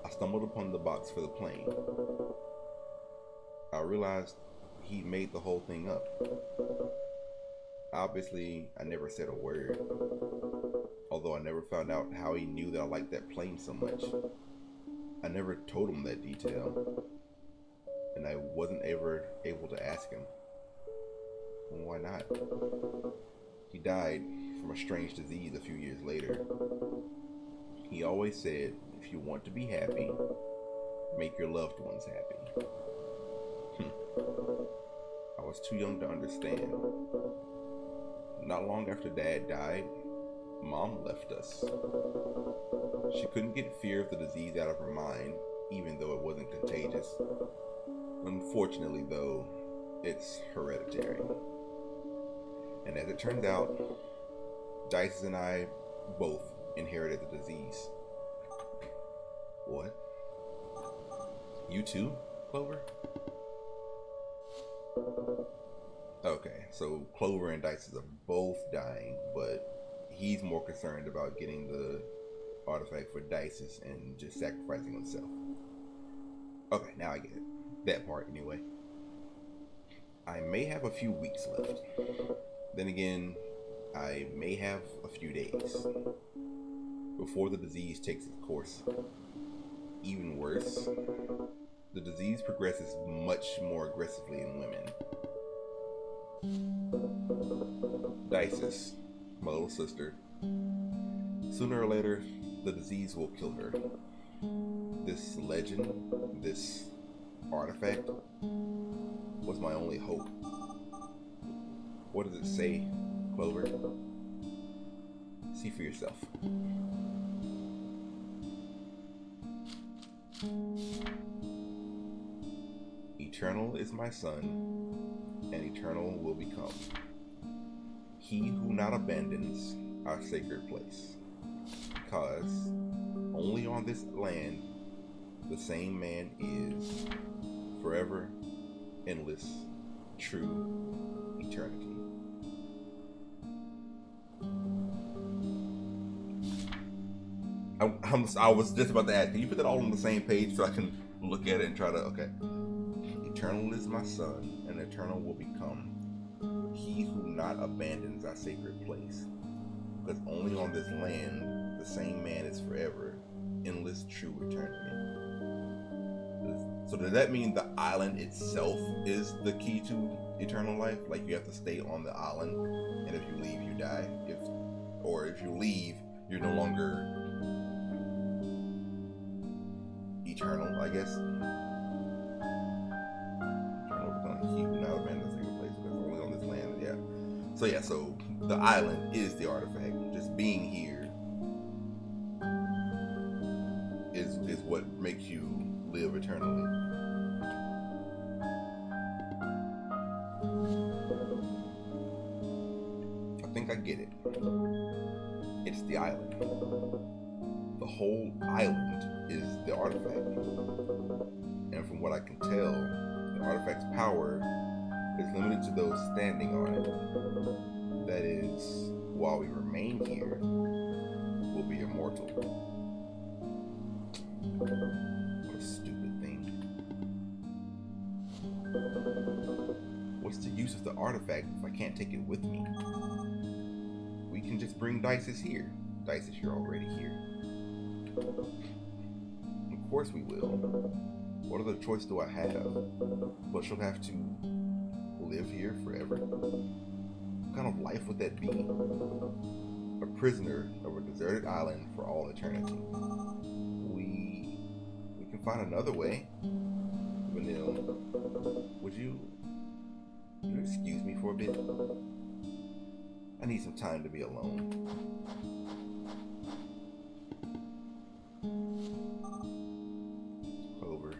I stumbled upon the box for the plane. I realized he made the whole thing up. Obviously, I never said a word, although I never found out how he knew that I liked that plane so much. I never told him that detail, and I wasn't ever able to ask him. Why not? He died from a strange disease a few years later. He always said, if you want to be happy, make your loved ones happy. I was too young to understand. Not long after Dad died, Mom left us. She couldn't get fear of the disease out of her mind, even though it wasn't contagious. Unfortunately, though, it's hereditary. And as it turned out, Dice and I both inherited the disease. What? You too, Clover? Okay, so Clover and Dice are both dying, but he's more concerned about getting the artifact for Dice's and just sacrificing himself. Okay, now I get it. That part, anyway. I may have a few weeks left. Then again, I may have a few days before the disease takes its course. Even worse, the disease progresses much more aggressively in women. Dices, my little sister, sooner or later, the disease will kill her. This legend, this artifact, was my only hope. What does it say, Clover? See for yourself. Eternal is my son, and eternal will become. He who not abandons our sacred place. because only on this land the same man is forever, endless, true eternity. I was just about to ask, can you put that all on the same page so I can look at it and try to, okay. Eternal is my son, and eternal will become he who not abandons our sacred place. Because only on this land, the same man is forever, endless, true eternity. So does that mean the island itself is the key to eternal life? Like you have to stay on the island, and if you leave, you die. If you leave, you're no longer eternal, I guess. Eternal becomes he who now abandons the sacred place. That's only on this land, yeah. So the island is the artifact. Just being here is what makes you live eternally. I think I get it. It's the island. The whole island is the artifact. And from what I can tell, the artifact's power is limited to those standing on it. That is, while we remain here, we'll be immortal. What a stupid thing. What's the use of the artifact if I can't take it with me? We can just bring Dices here. Dices, you're already here. Of course we will. What other choice do I have? But she'll have to live here forever? What kind of life would that be? A prisoner of a deserted island for all eternity. We can find another way. Vanille, would you excuse me for a bit? I need some time to be alone. Clover.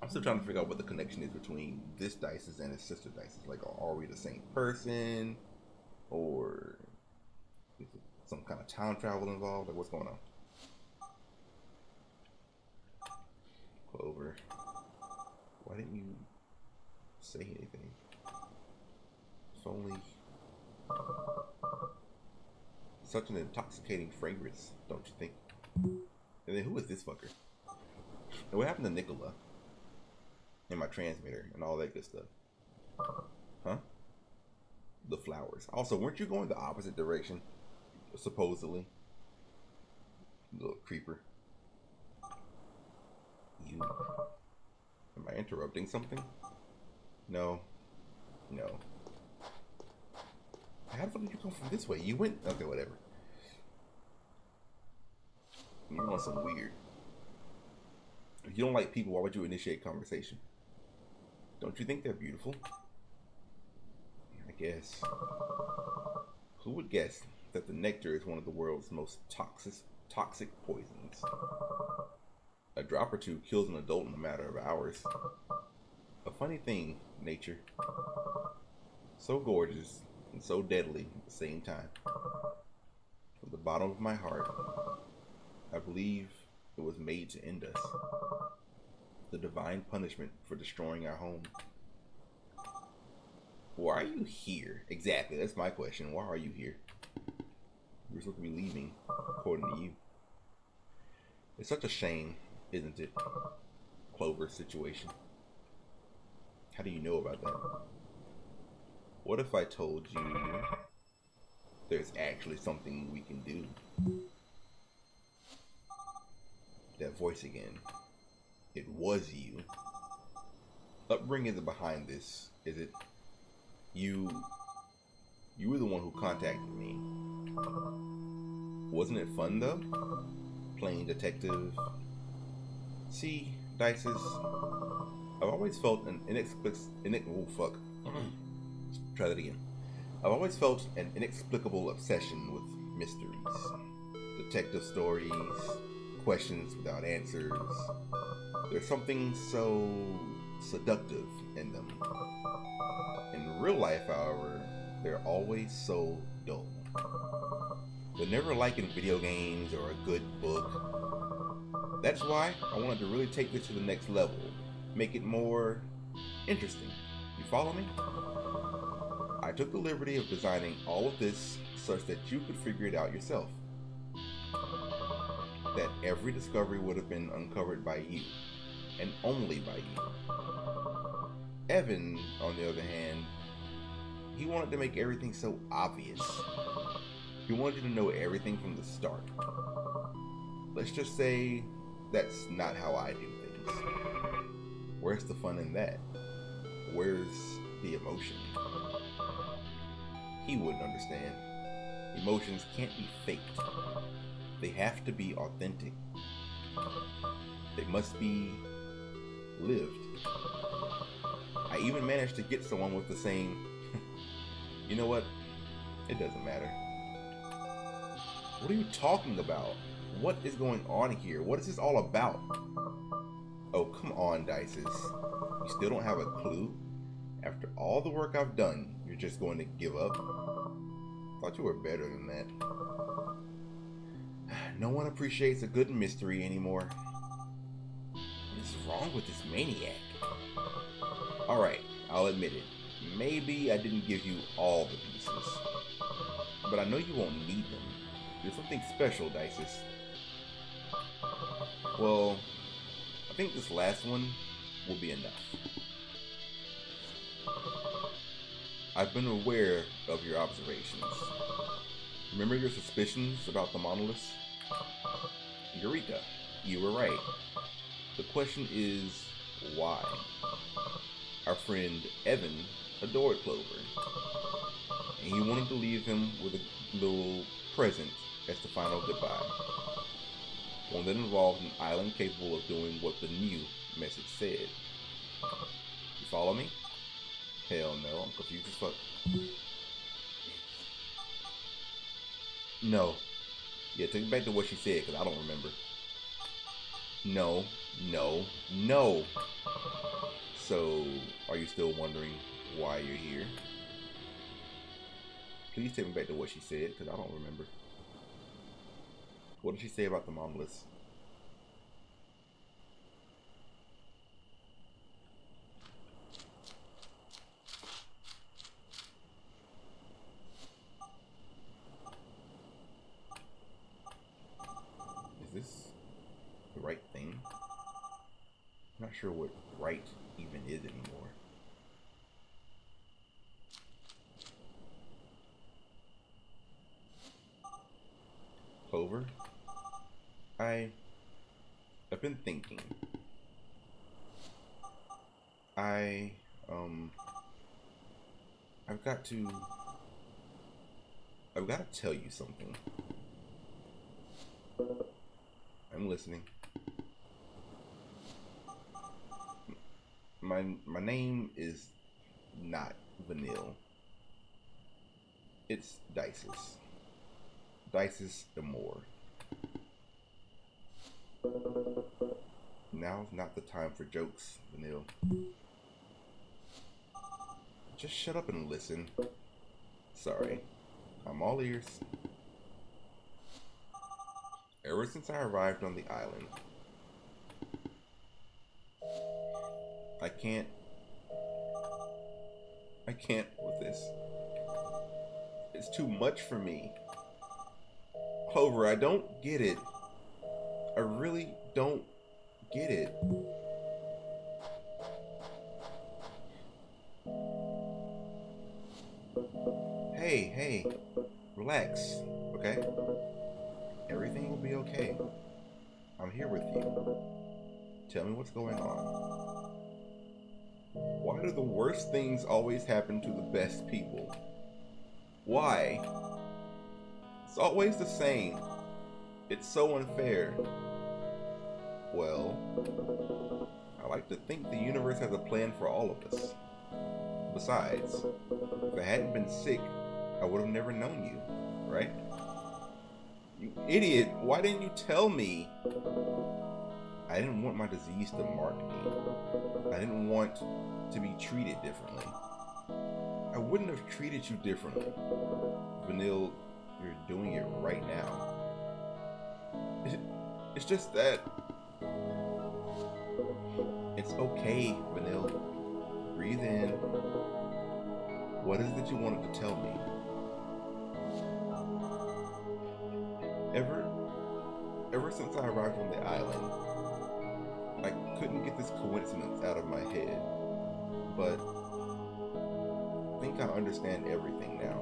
I'm still trying to figure out what the connection is between this Dices and his sister Dices. Like, are we the same person? Or is it some kind of time travel involved? Like, what's going on? Clover. Why didn't you say anything? It's only such an intoxicating fragrance, don't you think? And then who is this fucker? And what happened to Nicola? And my transmitter and all that good stuff. Huh? The flowers. Also, weren't you going the opposite direction? Supposedly. Little creeper. You. Am I interrupting something? No. How the fuck did you come from this way? You went. Okay, whatever. You're on some weird. If you don't like people, why would you initiate conversation? Don't you think they're beautiful? I guess. Who would guess that the nectar is one of the world's most toxic poisons? A drop or two kills an adult in a matter of hours. A funny thing, nature. So gorgeous and so deadly at the same time. From the bottom of my heart, I believe it was made to end us. The divine punishment for destroying our home. Why are you here? Exactly, that's my question. Why are you here? You're supposed to be leaving, according to you. It's such a shame, isn't it? Clover's situation. How do you know about that? What if I told you there's actually something we can do? That voice again. It was you. Upbringing is behind this, is it? You were the one who contacted me. Wasn't it fun though? Playing detective. See, Dices, I've always felt an Try that again. I've always felt an inexplicable obsession with mysteries. Detective stories, questions without answers. There's something so seductive in them. In real life, however, they're always so dull. They're never like in video games or a good book. That's why I wanted to really take this to the next level, make it more interesting. You follow me? I took the liberty of designing all of this such that you could figure it out yourself. That every discovery would have been uncovered by you, and only by you. Evan, on the other hand, he wanted to make everything so obvious. He wanted you to know everything from the start. Let's just say that's not how I do things. Where's the fun in that? Where's the emotion? He wouldn't understand. Emotions can't be faked. They have to be authentic. They must be lived. I even managed to get someone with the saying, you know what? It doesn't matter. What are you talking about? What is going on here? What is this all about? Oh, come on, Dices. You still don't have a clue? After all the work I've done, you're just going to give up? Thought you were better than that. No one appreciates a good mystery anymore. What is wrong with this maniac? Alright, I'll admit it. Maybe I didn't give you all the pieces. But I know you won't need them. You're something special, Dices. Well, I think this last one will be enough. I've been aware of your observations. Remember your suspicions about the monoliths? Eureka, you were right. The question is, why? Our friend Evan adored Clover, and he wanted to leave him with a little present as the final goodbye. One that involved an island capable of doing what the new message said. You follow me? Hell no, I'm confused as fuck. No. Yeah, take me back to what she said, because I don't remember. No, no, no. So, are you still wondering why you're here? Please take me back to what she said, because I don't remember. What did she say about the monoliths? Is this the right thing? I'm not sure what right even is anymore. Clover? I've been thinking. I've got to tell you something. I'm listening. My name is not Vanille. It's Dices. Dices Amore. Now's not the time for jokes, Vanille. Just shut up and listen. Sorry. I'm all ears. Ever since I arrived on the island, I can't with this. It's too much for me. Clover, I don't get it. I really don't get it. Hey, relax, okay? Everything will be okay. I'm here with you. Tell me what's going on. Why do the worst things always happen to the best people? Why? It's always the same. It's so unfair. Well, I like to think the universe has a plan for all of us. Besides, if I hadn't been sick, I would have never known you, right? You idiot, why didn't you tell me? I didn't want my disease to mark me. I didn't want to be treated differently. I I wouldn't have treated you differently. Vanille, you're doing it right now. It's just that it's okay, Vanille. Breathe in. What is it that you wanted to tell me? Ever since I arrived on the island, I couldn't get this coincidence out of my head, but I think I understand everything now.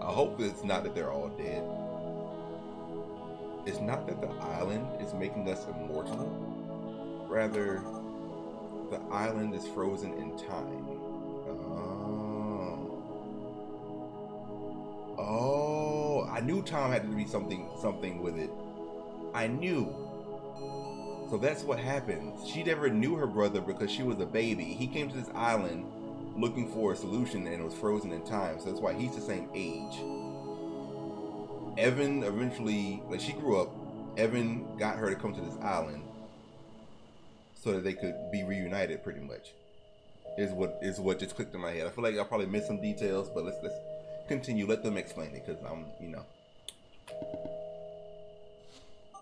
I hope it's not that they're all dead. It's not that the island is making us immortal. Rather, the island is frozen in time. Oh, I knew time had to be something with it. I knew. So that's what happened. She never knew her brother because she was a baby. He came to this island looking for a solution and it was frozen in time. So that's why he's the same age. Evan eventually, like, she grew up. Evan got her to come to this island so that they could be reunited, pretty much. Is what just clicked in my head. I feel like I probably missed some details, but let's continue. Let them explain it, because I'm,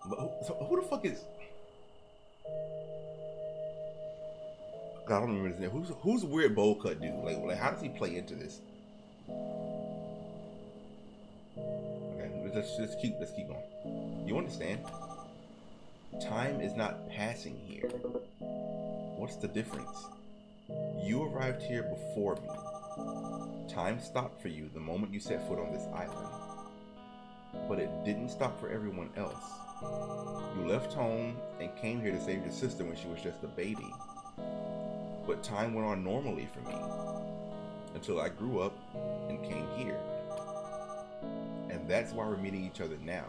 But who the fuck is? God, I don't remember his name. Who's weird bowl cut dude? Like how does he play into this? Okay, let's keep going. You understand? Time is not passing here. What's the difference? You arrived here before me. Time stopped for you the moment you set foot on this island. But it didn't stop for everyone else. You left home and came here to save your sister when she was just a baby. But time went on normally for me until I grew up and came here. And that's why we're meeting each other now.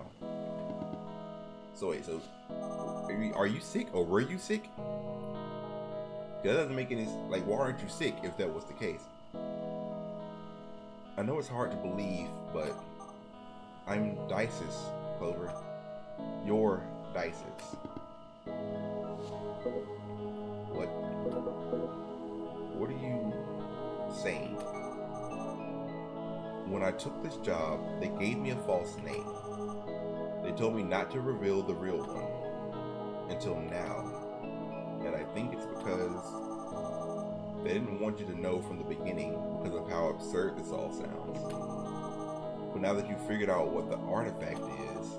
So wait, are you sick, or were you sick? That doesn't make any, like, why aren't you sick if that was the case? I know it's hard to believe, but I'm Dices, Clover. You're Dices. What are you saying? When I took this job, they gave me a false name. They told me not to reveal the real one until now. And I think it's because they didn't want you to know from the beginning because of how absurd this all sounds. But now that you've figured out what the artifact is,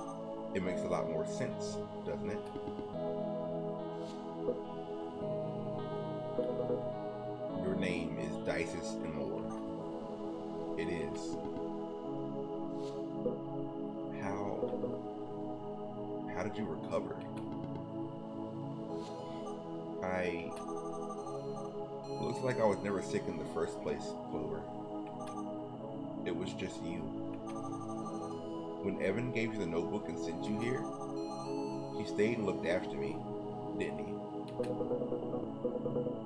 it makes a lot more sense, doesn't it? Your name is Dices and more. It is. How did you recover? Looks like I was never sick in the first place, Clover. It was just you. When Evan gave you the notebook and sent you here, he stayed and looked after me, didn't he?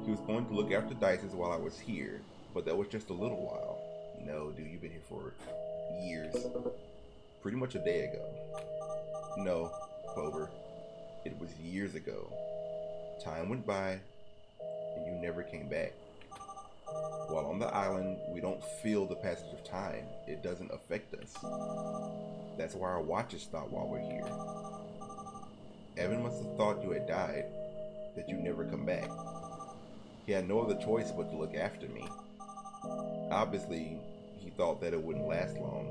He was going to look after Dices while I was here, but that was just a little while. No, dude, you've been here for years. Pretty much a day ago. No, Clover. It was years ago. Time went by, and you never came back. While on the island, we don't feel the passage of time. It doesn't affect us. That's why our watches stop while we're here. Evan must have thought you had died, that you never come back. He had no other choice but to look after me. Obviously, he thought that it wouldn't last long.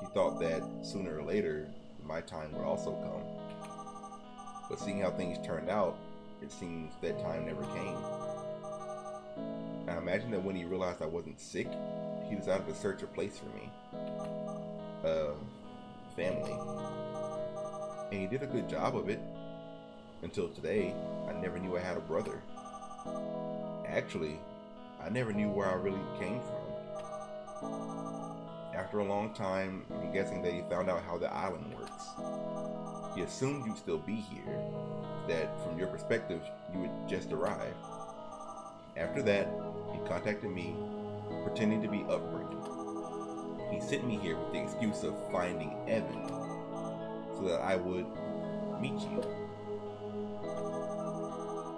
He thought that sooner or later, my time would also come. But seeing how things turned out, it seems that time never came. I imagine that when he realized I wasn't sick, he decided to search a place for me. Family. And he did a good job of it. Until today, I never knew I had a brother. Actually, I never knew where I really came from. After a long time, I'm guessing that he found out how the island works. He assumed you'd still be here, that from your perspective, you had just arrived. After that, he contacted me, pretending to be upbringing. He sent me here with the excuse of finding Evan, so that I would meet you.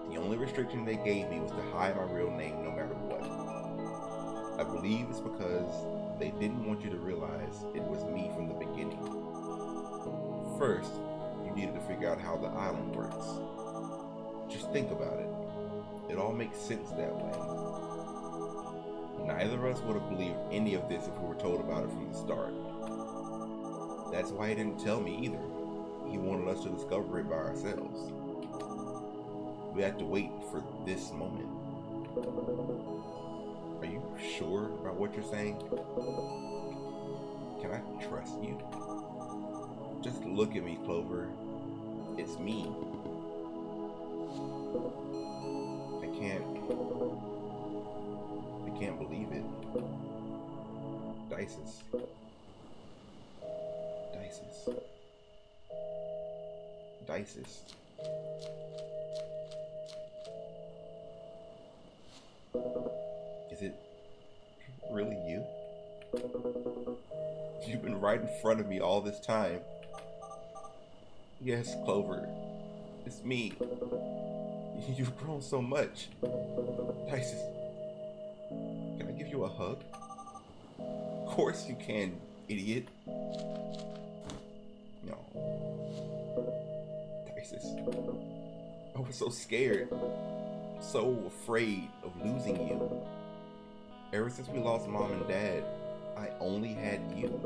The only restriction they gave me was to hide my real name no matter what. I believe it's because they didn't want you to realize it was me from the beginning. First, you needed to figure out how the island works. Just think about it. It all makes sense that way. Neither of us would have believed any of this if we were told about it from the start. That's why he didn't tell me either. He wanted us to discover it by ourselves. We had to wait for this moment. Are you sure about what you're saying? Can I trust you? Just look at me, Clover. It's me. I can't believe it. Dices. Is it really you? You've been right in front of me all this time. Yes, Clover. It's me. You've grown so much. Dices, can I give you a hug? Of course you can, idiot. No. Dices, I was so scared. So afraid of losing you. Ever since we lost Mom and Dad, I only had you.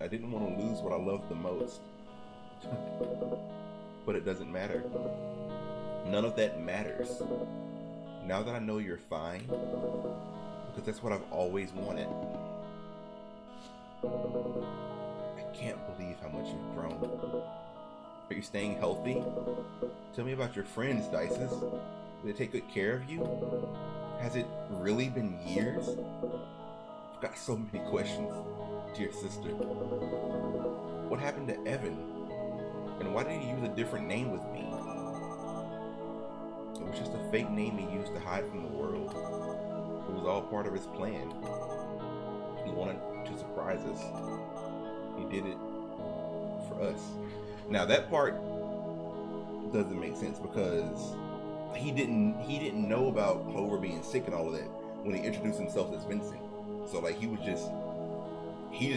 I didn't want to lose what I loved the most. But it doesn't matter. None of that matters. Now that I know you're fine, because that's what I've always wanted. I can't believe how much you've grown. Are you staying healthy? Tell me about your friends, Dices. Do they take good care of you? Has it really been years? I've got so many questions, dear sister. What happened to Evan? And why did he use a different name with me? It was just a fake name he used to hide from the world. It was all part of his plan. He wanted to surprise us. He did it for us. Now that part doesn't make sense because he didn't know about Clover being sick and all of that when he introduced himself as Vincent. So like he just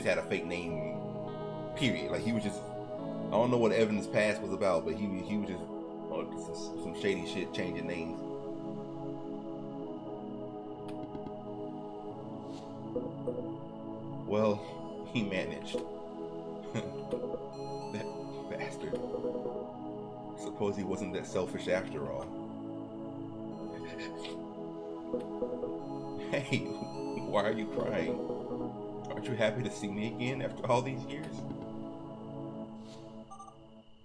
had a fake name, period. Like he was just, I don't know what Evan's past was about, but he was just some shady shit, changing names. Well, he managed. That bastard. Suppose he wasn't that selfish after all. Hey, why are you crying? Aren't you happy to see me again after all these years?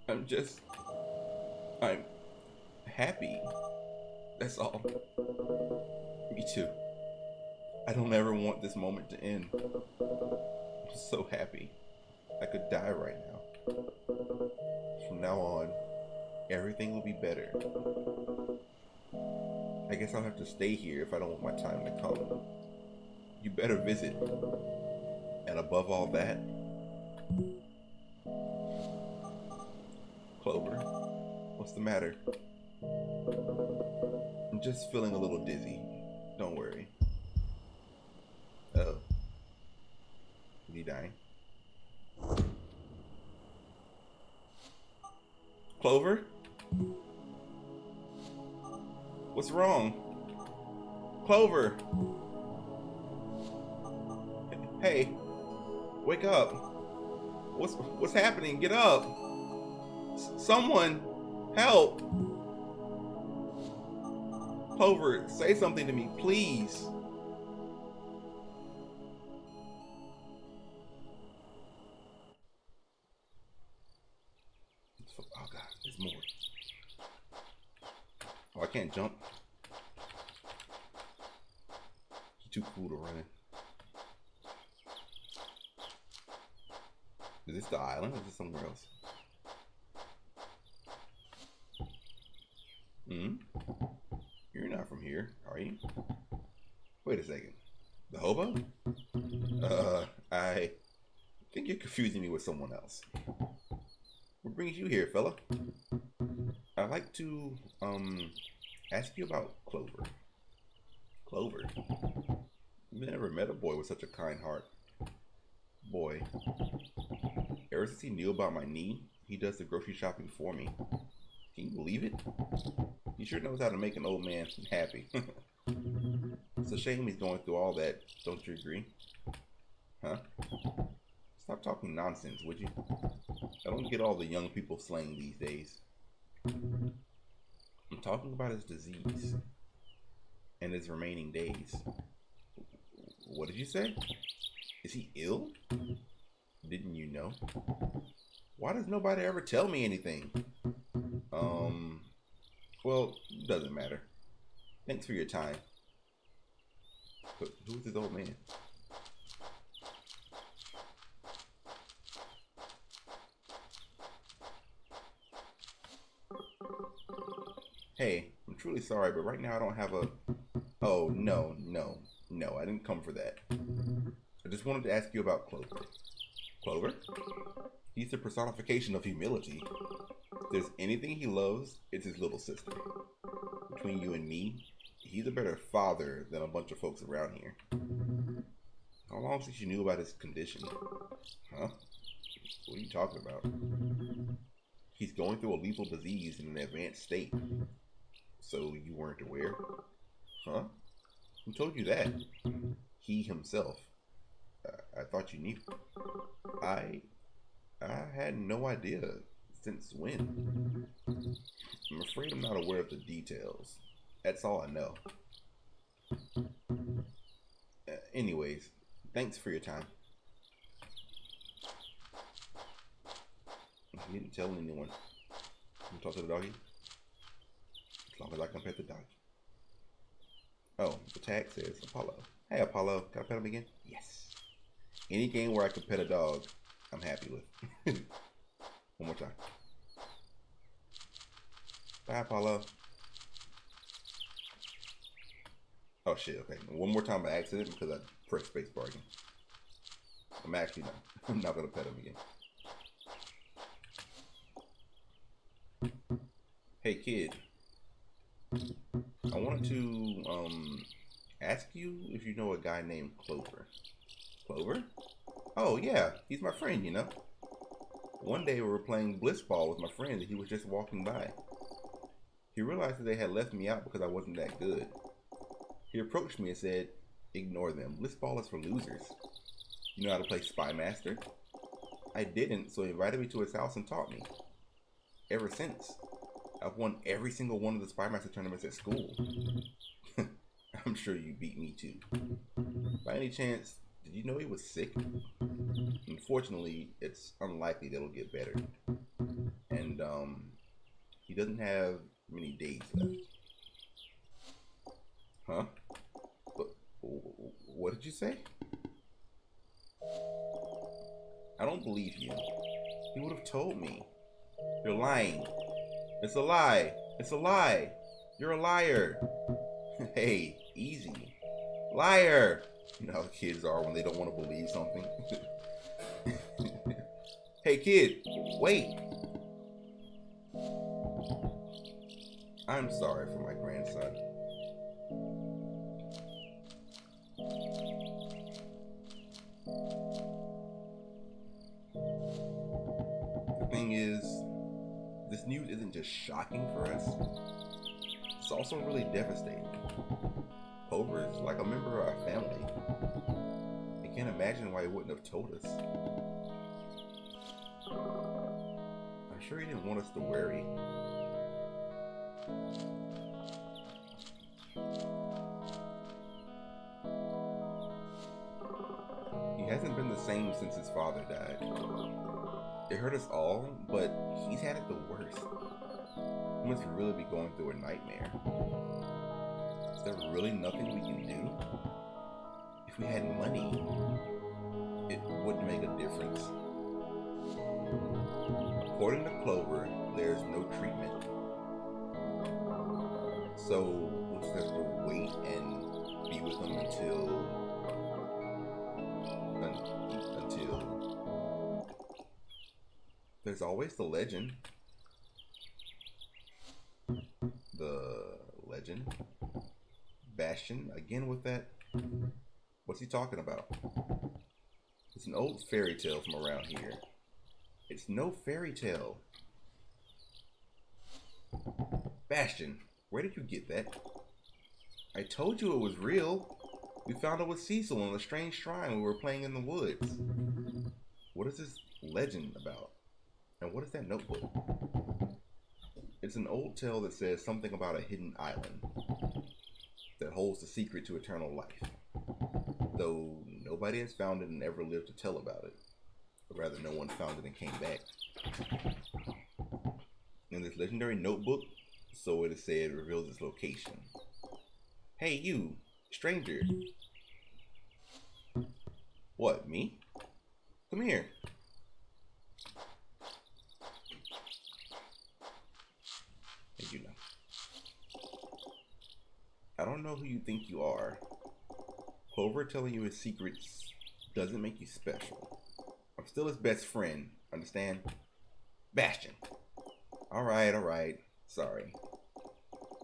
I'm happy. That's all. Me too. I don't ever want this moment to end. I'm so happy. I could die right now. From now on, everything will be better. I guess I'll have to stay here if I don't want my time to come. You better visit. And above all that, Clover, what's the matter? I'm just feeling a little dizzy. Don't worry. Oh. Is he dying? Clover? What's wrong? Clover! Hey, wake up. What's happening? Get up. Someone help. Clover, say something to me, please. Oh God, there's more. Oh, I can't jump. He's too cool to run in. Is this the island or is this somewhere else? You're not from here, are you? Wait a second. The hobo? I think you're confusing me with someone else. What brings you here, fella? I'd like to, ask you about Clover. Clover? You've never met a boy with such a kind heart. Boy, ever since he knew about my knee, he does the grocery shopping for me. Can you believe it? He sure knows how to make an old man happy. It's a shame he's going through all that, don't you agree? Huh? Stop talking nonsense, would you? I don't get all the young people slang these days. I'm talking about his disease and his remaining days. What did you say? Is he ill? Didn't you know? Why does nobody ever tell me anything? Well, doesn't matter. Thanks for your time. But who's this old man? Hey, I'm truly sorry, but right now I don't have a... Oh, no, I didn't come for that. I just wanted to ask you about Clover. Clover? He's the personification of humility. If there's anything he loves, it's his little sister. Between you and me, he's a better father than a bunch of folks around here. How long since you knew about his condition? Huh? What are you talking about? He's going through a lethal disease in an advanced state. So you weren't aware? Huh? Who told you that? He himself. I thought you knew. I had no idea. Since when? I'm afraid I'm not aware of the details. That's all I know. Anyways, thanks for your time. You didn't tell anyone. You talk to the doggy? As long as I can pet the doggy. Oh, the tag says Apollo. Hey Apollo, can I pet him again? Yes. Any game where I can pet a dog, I'm happy with. One more time. Bye Apollo. Oh shit, okay. One more time by accident because I pressed spacebar again. I'm actually not. I'm not gonna pet him again. Hey kid. I wanted to ask you if you know a guy named Clover. Clover? Oh yeah, he's my friend, you know. One day we were playing blitzball with my friend and he was just walking by. He realized that they had left me out because I wasn't that good. He approached me and said, "Ignore them. Blitzball is for losers. You know how to play Spy Master?" I didn't, so he invited me to his house and taught me. Ever since, I've won every single one of the Spy Master tournaments at school. I'm sure you beat me too. By any chance, did you know he was sick? Unfortunately, it's unlikely that it'll get better. And, he doesn't have many days left. Huh? What did you say? I don't believe you. He would have told me. You're lying. It's a lie. It's a lie. You're a liar. Hey, easy. Liar. You know how kids are when they don't want to believe something. Hey kid, wait. I'm sorry for my grandson. The thing is, this news isn't just shocking for us, it's also really devastating. Clover is like a member of our family. I can't imagine why he wouldn't have told us. I'm sure he didn't want us to worry. He hasn't been the same since his father died. It hurt us all, but he's had it the worst. He must really be going through a nightmare. Is there really nothing we can do? If we had money, it wouldn't make a difference. According to Clover, there's no treatment. So we'll just have to wait and be with him until there's always the legend. The legend? legend. Bastion, again with that. What's he talking about? It's an old fairy tale from around here. It's no fairy tale. Bastion, where did you get that? I told you it was real. We found it with Cecil in a strange shrine we were playing in the woods. What is this legend about? And what is that notebook? It's an old tale that says something about a hidden island that holds the secret to eternal life. Though nobody has found it and ever lived to tell about it. Or rather, no one found it and came back. In this legendary notebook, so it is said, reveals its location. Hey you, stranger. What, me? Come here. Hey, you know. I don't know who you think you are. Clover telling you his secrets doesn't make you special. I'm still his best friend, understand? Bastion. Alright. Sorry.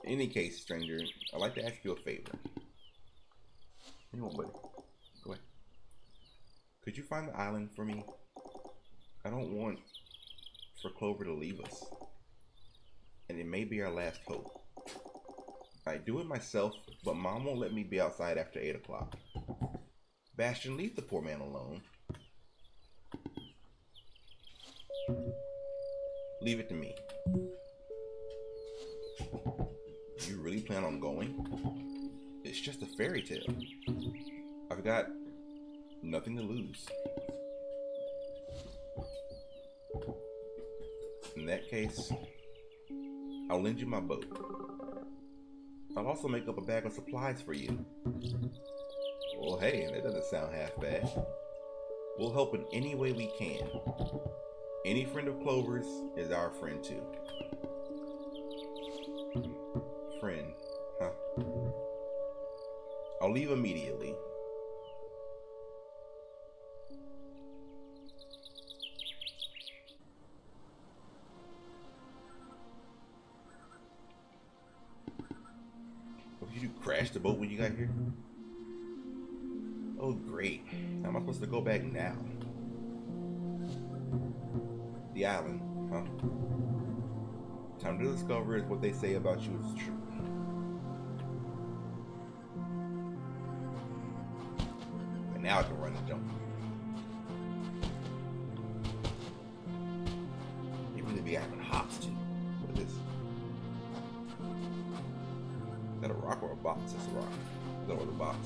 In any case, stranger, I'd like to ask you a favor. Anyone, buddy? Go ahead. Could you find the island for me? I don't want for Clover to leave us. And it may be our last hope. I do it myself, but Mom won't let me be outside after 8 o'clock. Bastion, leave the poor man alone. Leave it to me. You really plan on going? It's just a fairy tale. I've got nothing to lose. In that case, I'll lend you my boat. I'll also make up a bag of supplies for you. Well, hey, that doesn't sound half bad. We'll help in any way we can. Any friend of Clover's is our friend too. Friend, huh? I'll leave immediately. Did you crash the boat when you got here? Oh great. How am I supposed to go back now? The island, huh? Time to discover if what they say about you is true. And now I can run and jump. They really be having hops too. What is this? Is that a rock or a box? It's a rock. Is that what the box?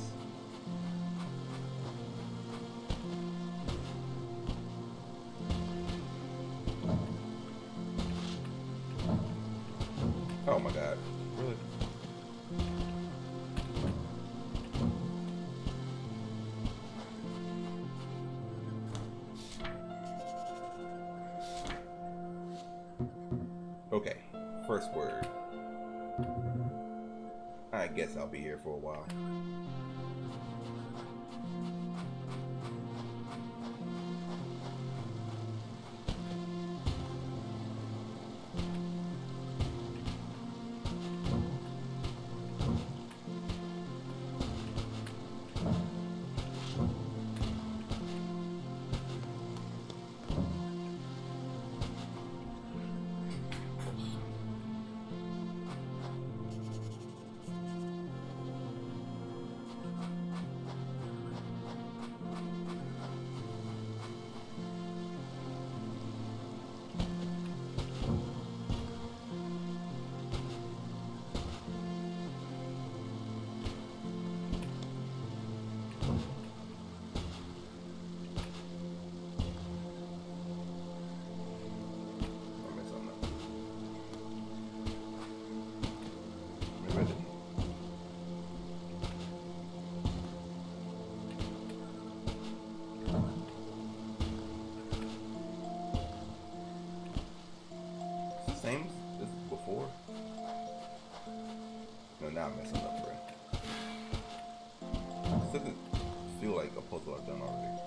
Oh my god. Really? Okay. First word. I guess I'll be here for a while. Same as before? No, now I'm messing up, bro. This doesn't feel like a puzzle I've done already.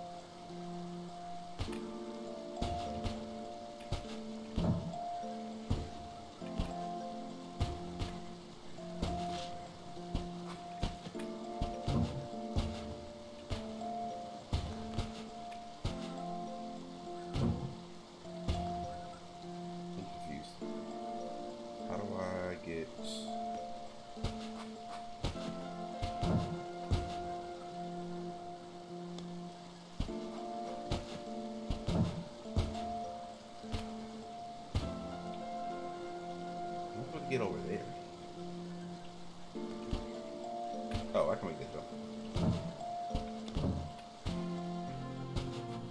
Oh, I can make that jump.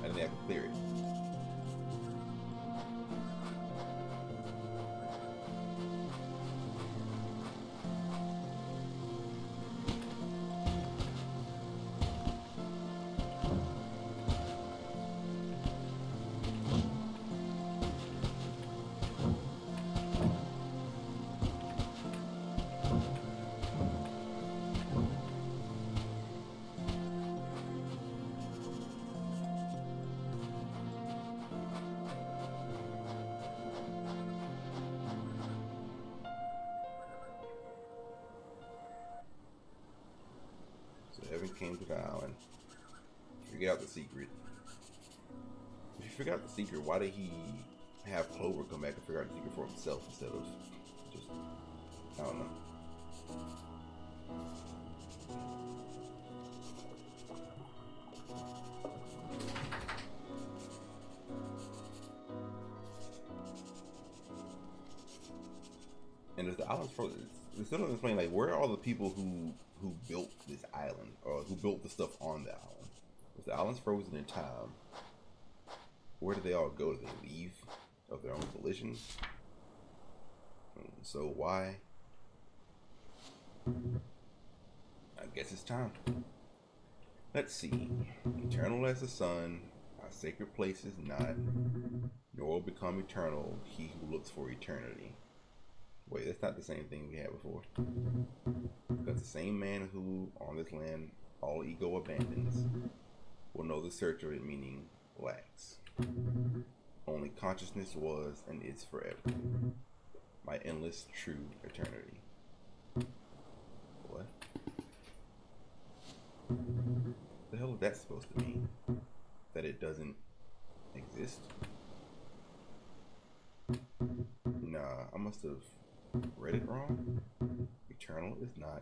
I didn't have to clear it. So Evan came to the island. Figure out the secret. If you figure out the secret, why did he have Clover come back and figure out the secret for himself instead of just, I don't know. And if the island's frozen, it's still doesn't explain like where are all the people who built this island or who built the stuff on the island? If the island's frozen in time, where do they all go? Do they leave of their own volition? So why? I guess it's time. Let's see. Eternal as the sun, our sacred place is not, nor will become eternal he who looks for eternity. Wait, that's not the same thing we had before. Because the same man who, on this land, all ego abandons, will know the search of it, meaning lacks. Only consciousness was and is forever. My endless true eternity. What? The hell is that supposed to mean? That it doesn't exist? Nah, I must have read it wrong. Eternal is not,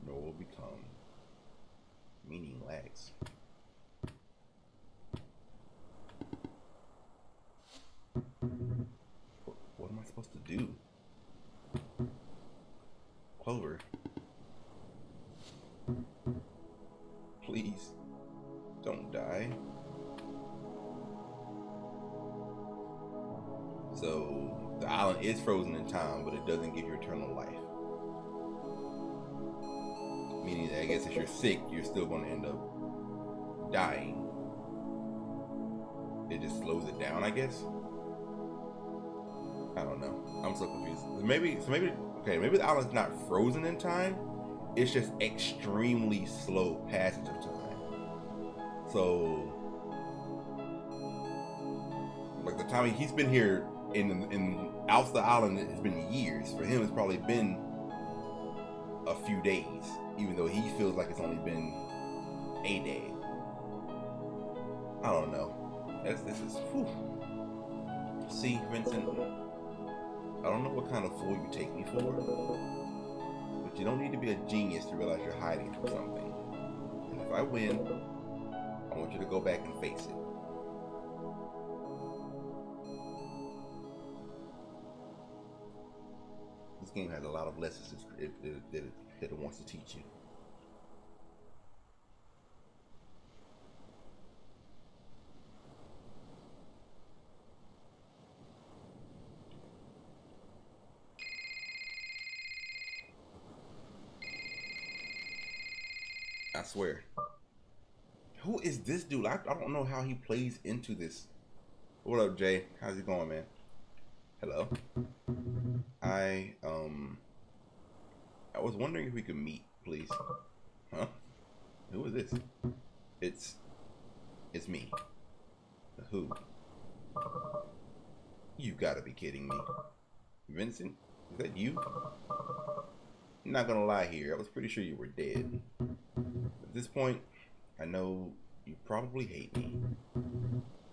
nor will become, meaning lags. What am I supposed to do? Clover. Please, don't die. So, the island is frozen in time, but it doesn't give you eternal life. Meaning that I guess if you're sick, you're still going to end up dying. It just slows it down, I guess. I don't know. I'm so confused. Maybe the island's not frozen in time. It's just extremely slow passage of time. So, like the time he's been here in out the island, it's been years. For him, it's probably been a few days, even though he feels like it's only been a day. I don't know. This is. Whew. See, Vincent, I don't know what kind of fool you take me for, but you don't need to be a genius to realize you're hiding from something. And if I win, I want you to go back and face it. This game has a lot of lessons that it wants to teach you. I swear. Who is this dude? I don't know how he plays into this. What up, Jay? How's it going, man? Hello. I was wondering if we could meet, please. Huh? Who is this? It's me. Who? You gotta be kidding me. Vincent? Is that you? I'm not gonna lie here. I was pretty sure you were dead. At this point, I know you probably hate me,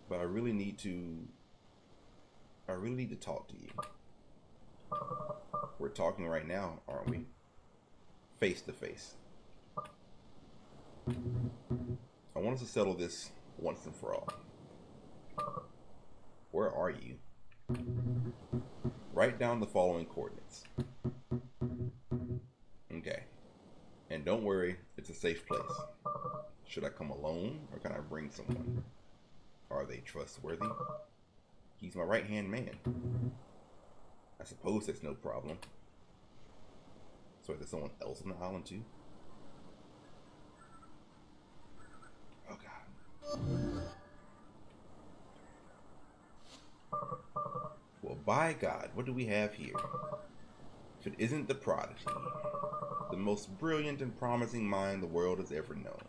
but I really need to talk to you. We're talking right now, aren't we? Face to face. I want us to settle this once and for all. Where are you? Write down the following coordinates. Okay. And don't worry, it's a safe place. Should I come alone, or can I bring someone? Are they trustworthy? He's my right-hand man. I suppose that's no problem. So is there someone else on the island too? Oh God. Well, by God, what do we have here? If it isn't the Prodigy, the most brilliant and promising mind the world has ever known.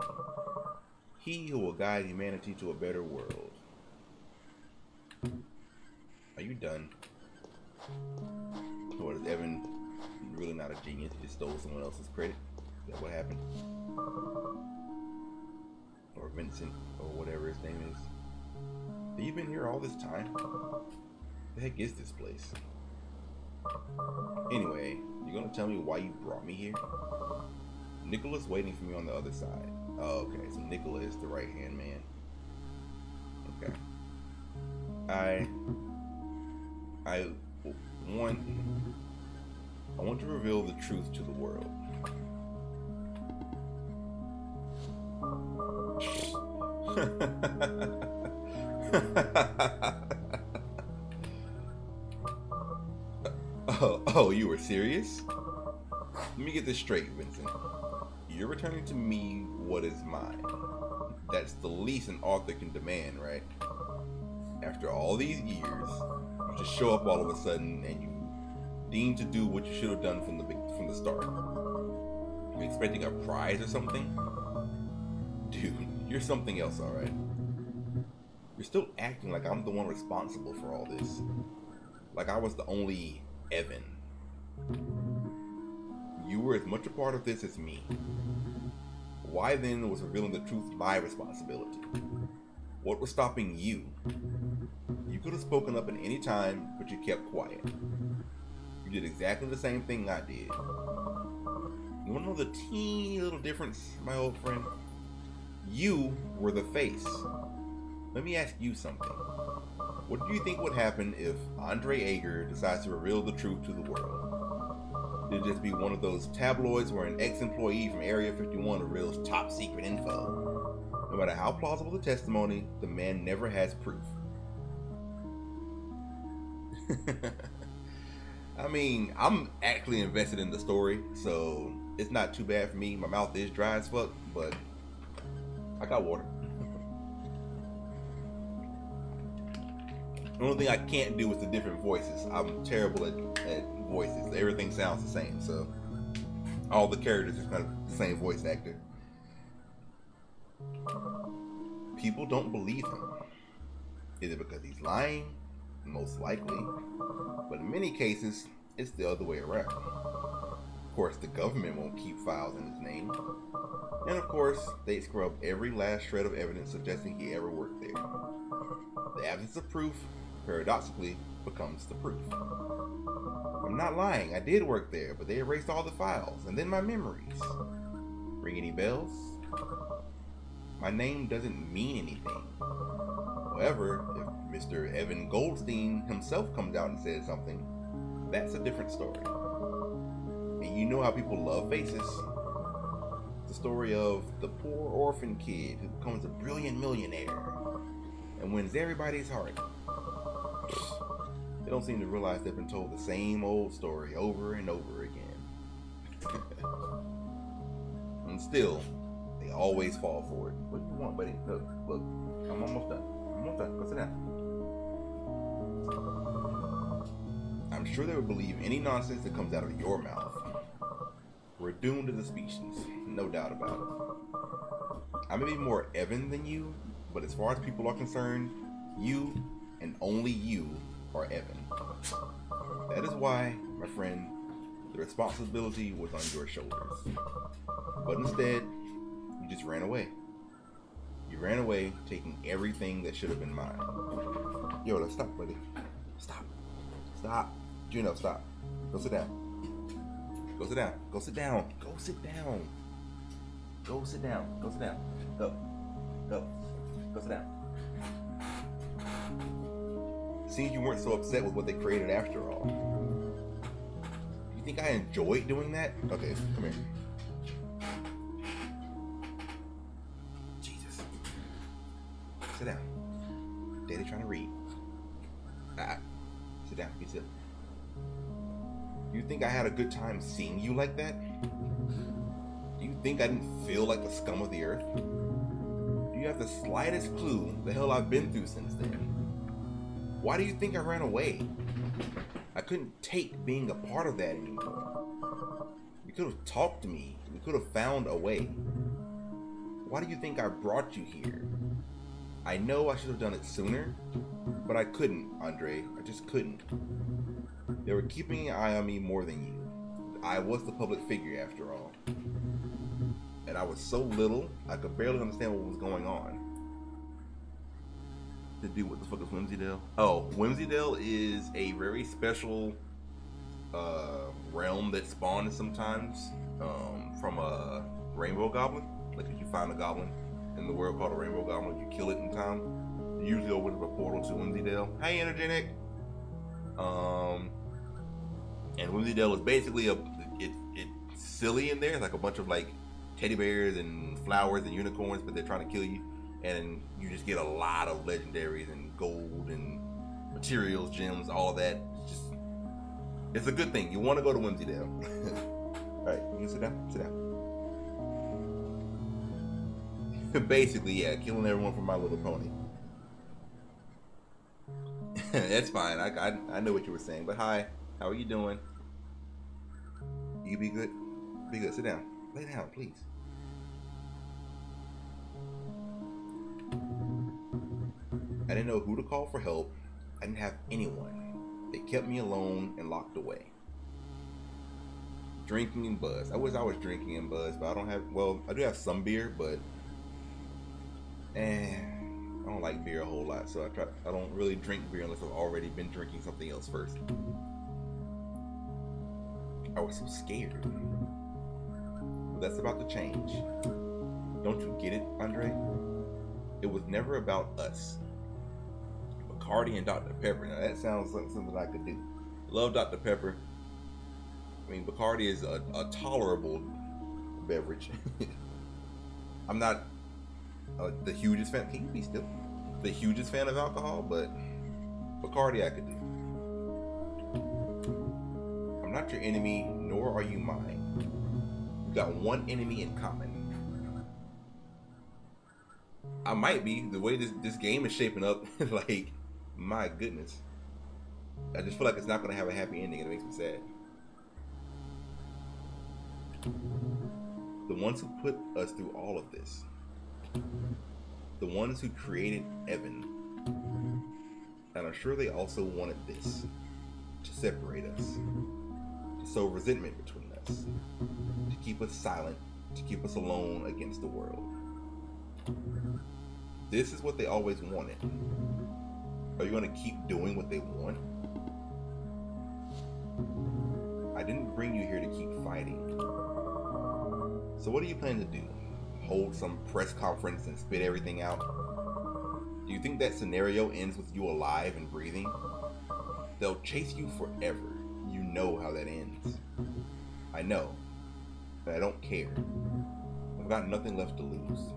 He who will guide humanity to a better world. Are you done? Or is Evan really not a genius? He just stole someone else's credit? Is that what happened? Or Vincent, or whatever his name is. Have you been here all this time? The heck is this place? Anyway, you gonna tell me why you brought me here? Nicola's waiting for me on the other side. Oh, okay, so Nicola is the right-hand man. Okay. I want to reveal the truth to the world. Oh, you were serious? Let me get this straight, Vincent. You're returning to me what is mine. That's the least an author can demand, right? After all these years, you just show up all of a sudden and you deem to do what you should have done from the start. You expecting a prize or something? Dude, you're something else, alright? You're still acting like I'm the one responsible for all this. Like I was the only Evan. You were as much a part of this as me. Why then was revealing the truth my responsibility? What was stopping you? You could have spoken up at any time, but you kept quiet. You did exactly the same thing I did. You want to know the teeny little difference, my old friend? You were the face. Let me ask you something. What do you think would happen if Andre Ager decides to reveal the truth to the world? It'd just be one of those tabloids where an ex-employee from Area 51 reveals top secret info. No matter how plausible the testimony, the man never has proof. I mean, I'm actually invested in the story, so it's not too bad for me. My mouth is dry as fuck, but I got water. The only thing I can't do is the different voices. I'm terrible at voices. Everything sounds the same, so all the characters are kind of the same voice actor. People don't believe him. Is it because he's lying? Most likely. But in many cases, it's the other way around. Of course, the government won't keep files in his name. And of course, they scrub every last shred of evidence suggesting he ever worked there. The absence of proof, paradoxically, becomes the proof. I'm not lying, I did work there, but they erased all the files, and then my memories. Ring any bells? My name doesn't mean anything. However, if Mr. Evan Goldstein himself comes out and says something, that's a different story. And you know how people love faces. It's the story of the poor orphan kid who becomes a brilliant millionaire and wins everybody's heart. They don't seem to realize they've been told the same old story over and over again. And still, they always fall for it. What do you want, buddy? Look, I'm almost done. Go sit down. I'm sure they would believe any nonsense that comes out of your mouth. We're doomed as a species, no doubt about it. I may be more Evan than you, but as far as people are concerned, you and only you are Evan. That is why, my friend, the responsibility was on your shoulders. But instead, you just ran away. You ran away, taking everything that should have been mine. Yo, let's stop, buddy. Stop. Juno, stop. Go sit down. Go sit down. Go sit down. Go sit down. Go sit down. Go sit down. Go. Go sit down. Seems you weren't so upset with what they created after all. You think I enjoyed doing that? Okay, come here. Sit down. Daddy trying to read. Sit down. Be silly. You think I had a good time seeing you like that? Do you think I didn't feel like the scum of the earth? Do you have the slightest clue the hell I've been through since then? Why do you think I ran away? I couldn't take being a part of that anymore. You could have talked to me. We could have found a way. Why do you think I brought you here? I know I should have done it sooner, but I couldn't, Andre. I just couldn't. They were keeping an eye on me more than you. I was the public figure after all. And I was so little, I could barely understand what was going on. Dude, what the fuck is Whimsydale? Oh, Whimsydale is a very special realm that spawns sometimes from a rainbow goblin. Like if you find a goblin in the world called a rainbow goblin, you kill it in time, you usually open up a portal to Whimsydale. Hey, Energetic! And Whimsydale is basically it's silly in there. It's like a bunch of like teddy bears and flowers and unicorns, but they're trying to kill you. And you just get a lot of legendaries and gold and materials, gems, all of that. It's a good thing. You want to go to Whimsydale. Alright, you can sit down. Sit down. Basically, yeah, killing everyone for My Little Pony. That's fine. I know what you were saying. But hi, how are you doing? You be good? Be good. Sit down. Lay down, please. I didn't know who to call for help. I didn't have anyone. They kept me alone and locked away. Drinking and buzz. I wish I was drinking and buzz, but I don't have, well, I do have some beer, but I don't like beer a whole lot, so I don't really drink beer unless I've already been drinking something else first. I was so scared. But that's about to change. Don't you get it, Andre? It was never about us. Bacardi and Dr. Pepper. Now that sounds like something I could do. Love Dr. Pepper. I mean, Bacardi is a tolerable beverage. I'm not the hugest fan. Can you be still? The hugest fan of alcohol, but Bacardi I could do. I'm not your enemy, nor are you mine. We got one enemy in common. I might be, the way this game is shaping up. Like, my goodness. I just feel like it's not going to have a happy ending. It makes me sad. The ones who put us through all of this. The ones who created Evan. And I'm sure they also wanted this. To separate us. To sow resentment between us. To keep us silent. To keep us alone against the world. This is what they always wanted. Are you going to keep doing what they want? I didn't bring you here to keep fighting. So what do you plan to do? Hold some press conference and spit everything out? Do you think that scenario ends with you alive and breathing? They'll chase you forever. You know how that ends. I know, but I don't care. I've got nothing left to lose.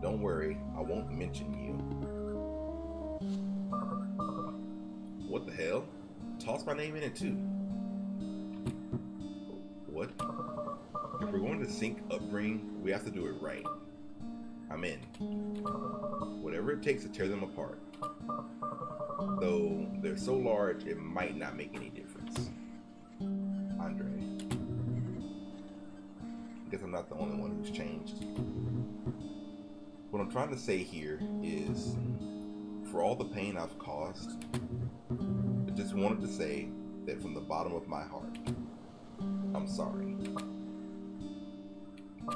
Don't worry, I won't mention you. What the hell? Toss my name in it too. What? If we're going to sync upbringing, we have to do it right. I'm in. Whatever it takes to tear them apart. Though they're so large, it might not make any difference. Andre. I guess I'm not the only one who's changed. What I'm trying to say here is, for all the pain I've caused, I just wanted to say that from the bottom of my heart, I'm sorry. I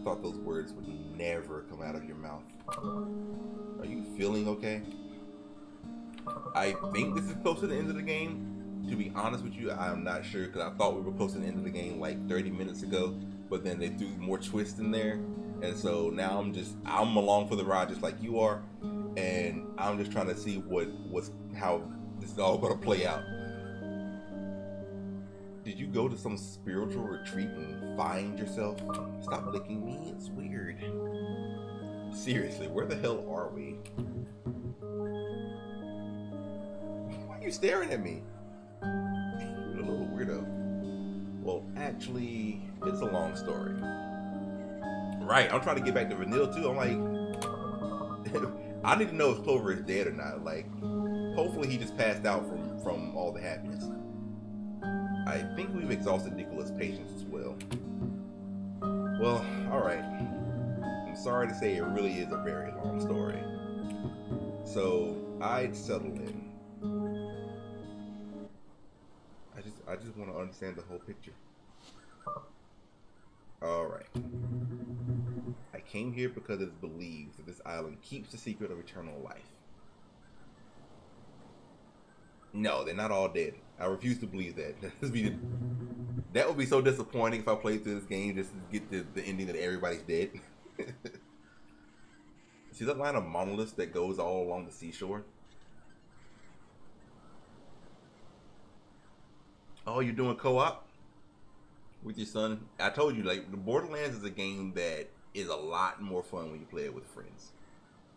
thought those words would never come out of your mouth. Are you feeling okay? I think this is close to the end of the game. To be honest with you, I'm not sure, because I thought we were close to the end of the game like 30 minutes ago, but then they threw more twists in there. And so now I'm along for the ride just like you are, and I'm just trying to see how this is all gonna play out. Did you go to some spiritual retreat and find yourself? Stop licking me, it's weird. Seriously, where the hell are we? Why are you staring at me? You're a little weirdo. Well, actually, it's a long story. Right, I'm trying to get back to Vanille too. I'm like, I need to know if Clover is dead or not. Like, hopefully he just passed out from all the happiness. I think we've exhausted Nicola's patience as well. Well, alright. I'm sorry to say it really is a very long story. So, I'd settle in. I just want to understand the whole picture. Alright. I came here because it is believed that this island keeps the secret of eternal life. No, they're not all dead. I refuse to believe that. That would be so disappointing if I played through this game just to get the ending that everybody's dead. See that line of monoliths that goes all along the seashore? Oh, you're doing co-op with your son? I told you, like, the Borderlands is a game that is a lot more fun when you play it with friends.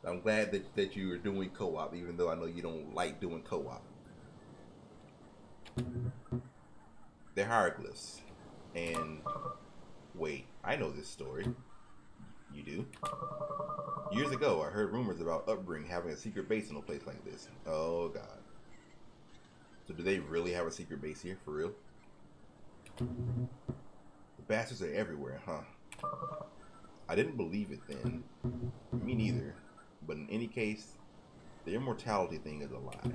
I'm glad that you are doing co-op, even though I know you don't like doing co-op. They're hieroglyphs. And wait, I know this story. You do? Years ago, I heard rumors about Upbring having a secret base in a place like this. Oh god. So do they really have a secret base here, for real? The bastards are everywhere, huh? I didn't believe it then. Me neither. But in any case, the immortality thing is a lie.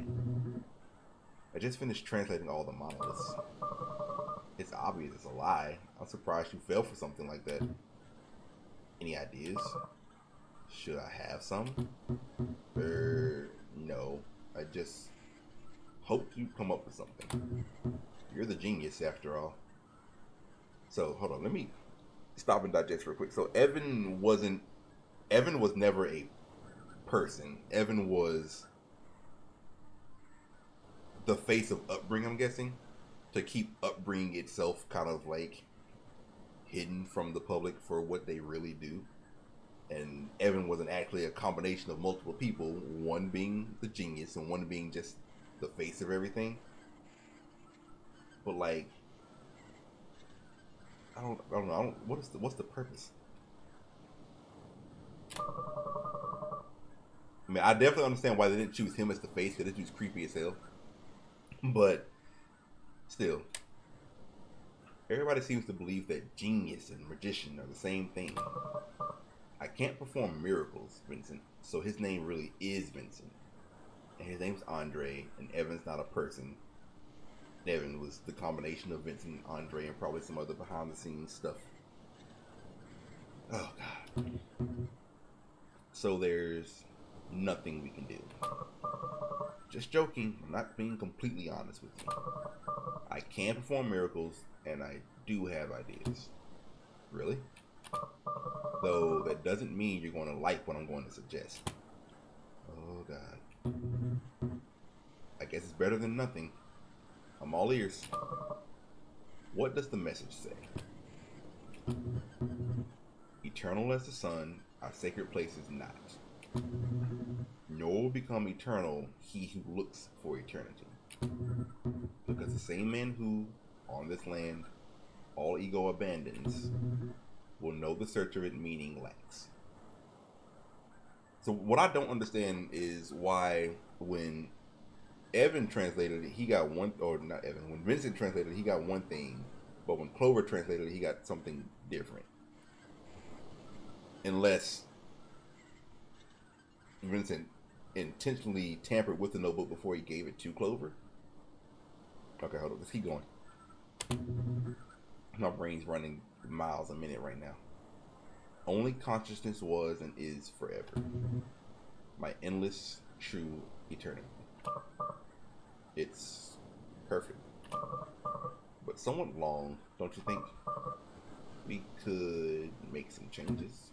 I just finished translating all the monoliths. It's obvious it's a lie. I'm surprised you fell for something like that. Any ideas? Should I have some? No. I just hoped you'd come up with something. You're the genius, after all. So, hold on. Let me stop and digest real quick. So, Evan was never a person. Evan was the face of Upbring, I'm guessing, to keep Upbring itself kind of like hidden from the public for what they really do. And Evan wasn't actually a combination of multiple people, one being the genius and one being just the face of everything. But like, I don't know. What's the purpose? I mean, I definitely understand why they didn't choose him as the face, because this dude's creepy as hell. But still, everybody seems to believe that genius and magician are the same thing. I can't perform miracles, Vincent, so his name really is Vincent. And his name's Andre, and Evan's not a person. Evan was the combination of Vincent and Andre and probably some other behind the scenes stuff. Oh god. So there's nothing we can do. Just joking, I'm not being completely honest with you. I can perform miracles, and I do have ideas. Really? Though that doesn't mean you're going to like what I'm going to suggest. Oh god. I guess it's better than nothing. I'm all ears. What does the message say? Eternal as the sun, our sacred place is not. Nor will become eternal he who looks for eternity. Because the same man who, on this land, all ego abandons, will know the search of it meaning lacks. So what I don't understand is why when Evan translated it, he got one, or not Evan, when Vincent translated it, he got one thing, but when Clover translated it, he got something different. Unless Vincent intentionally tampered with the notebook before he gave it to Clover. Okay, hold on, let's keep going. My brain's running miles a minute right now. Only consciousness was and is forever. My endless, true eternity. It's perfect. But somewhat long, don't you think? We could make some changes.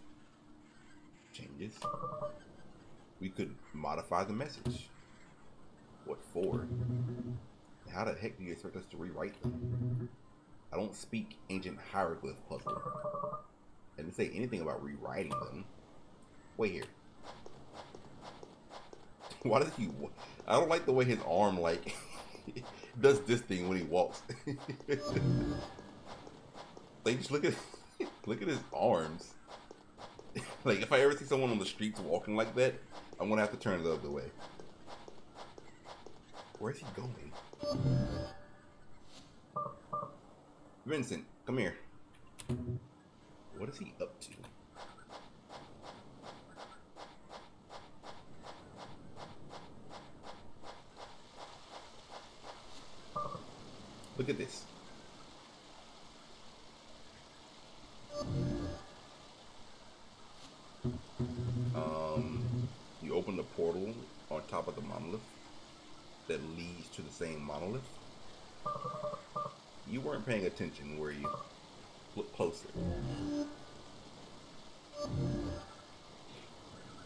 We could modify the message. What for? How the heck do you expect us to rewrite them? I don't speak ancient hieroglyph puzzle. I didn't say anything about rewriting them. Wait here. Why does he? I don't like the way his arm like does this thing when he walks. Like just look at look at his arms. Like if I ever see someone on the streets walking like that, I'm gonna have to turn the other way. Where's he going? Vincent, come here. What is he up to? Look at this. You open the portal on top of the monolith that leads to the same monolith. You weren't paying attention, were you? Look closer.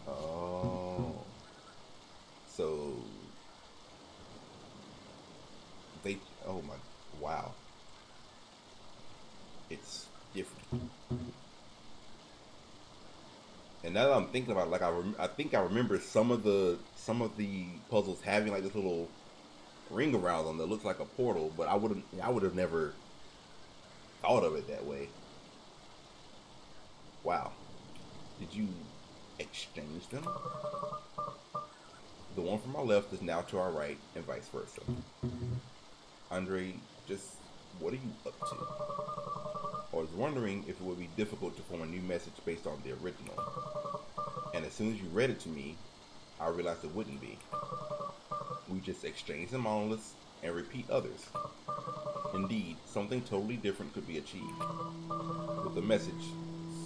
Oh. So they, oh my, wow. It's different. And now that I'm thinking about it, like I think I remember some of the puzzles having like this little ring around them that looks like a portal, but I would have never thought of it that way. Wow. Did you exchange them? The one from my left is now to our right, and vice versa. Andre, just what are you up to? I was wondering if it would be difficult to form a new message based on the original. And as soon as you read it to me, I realized it wouldn't be. We just exchange the monoliths and repeat others. Indeed, something totally different could be achieved, with a message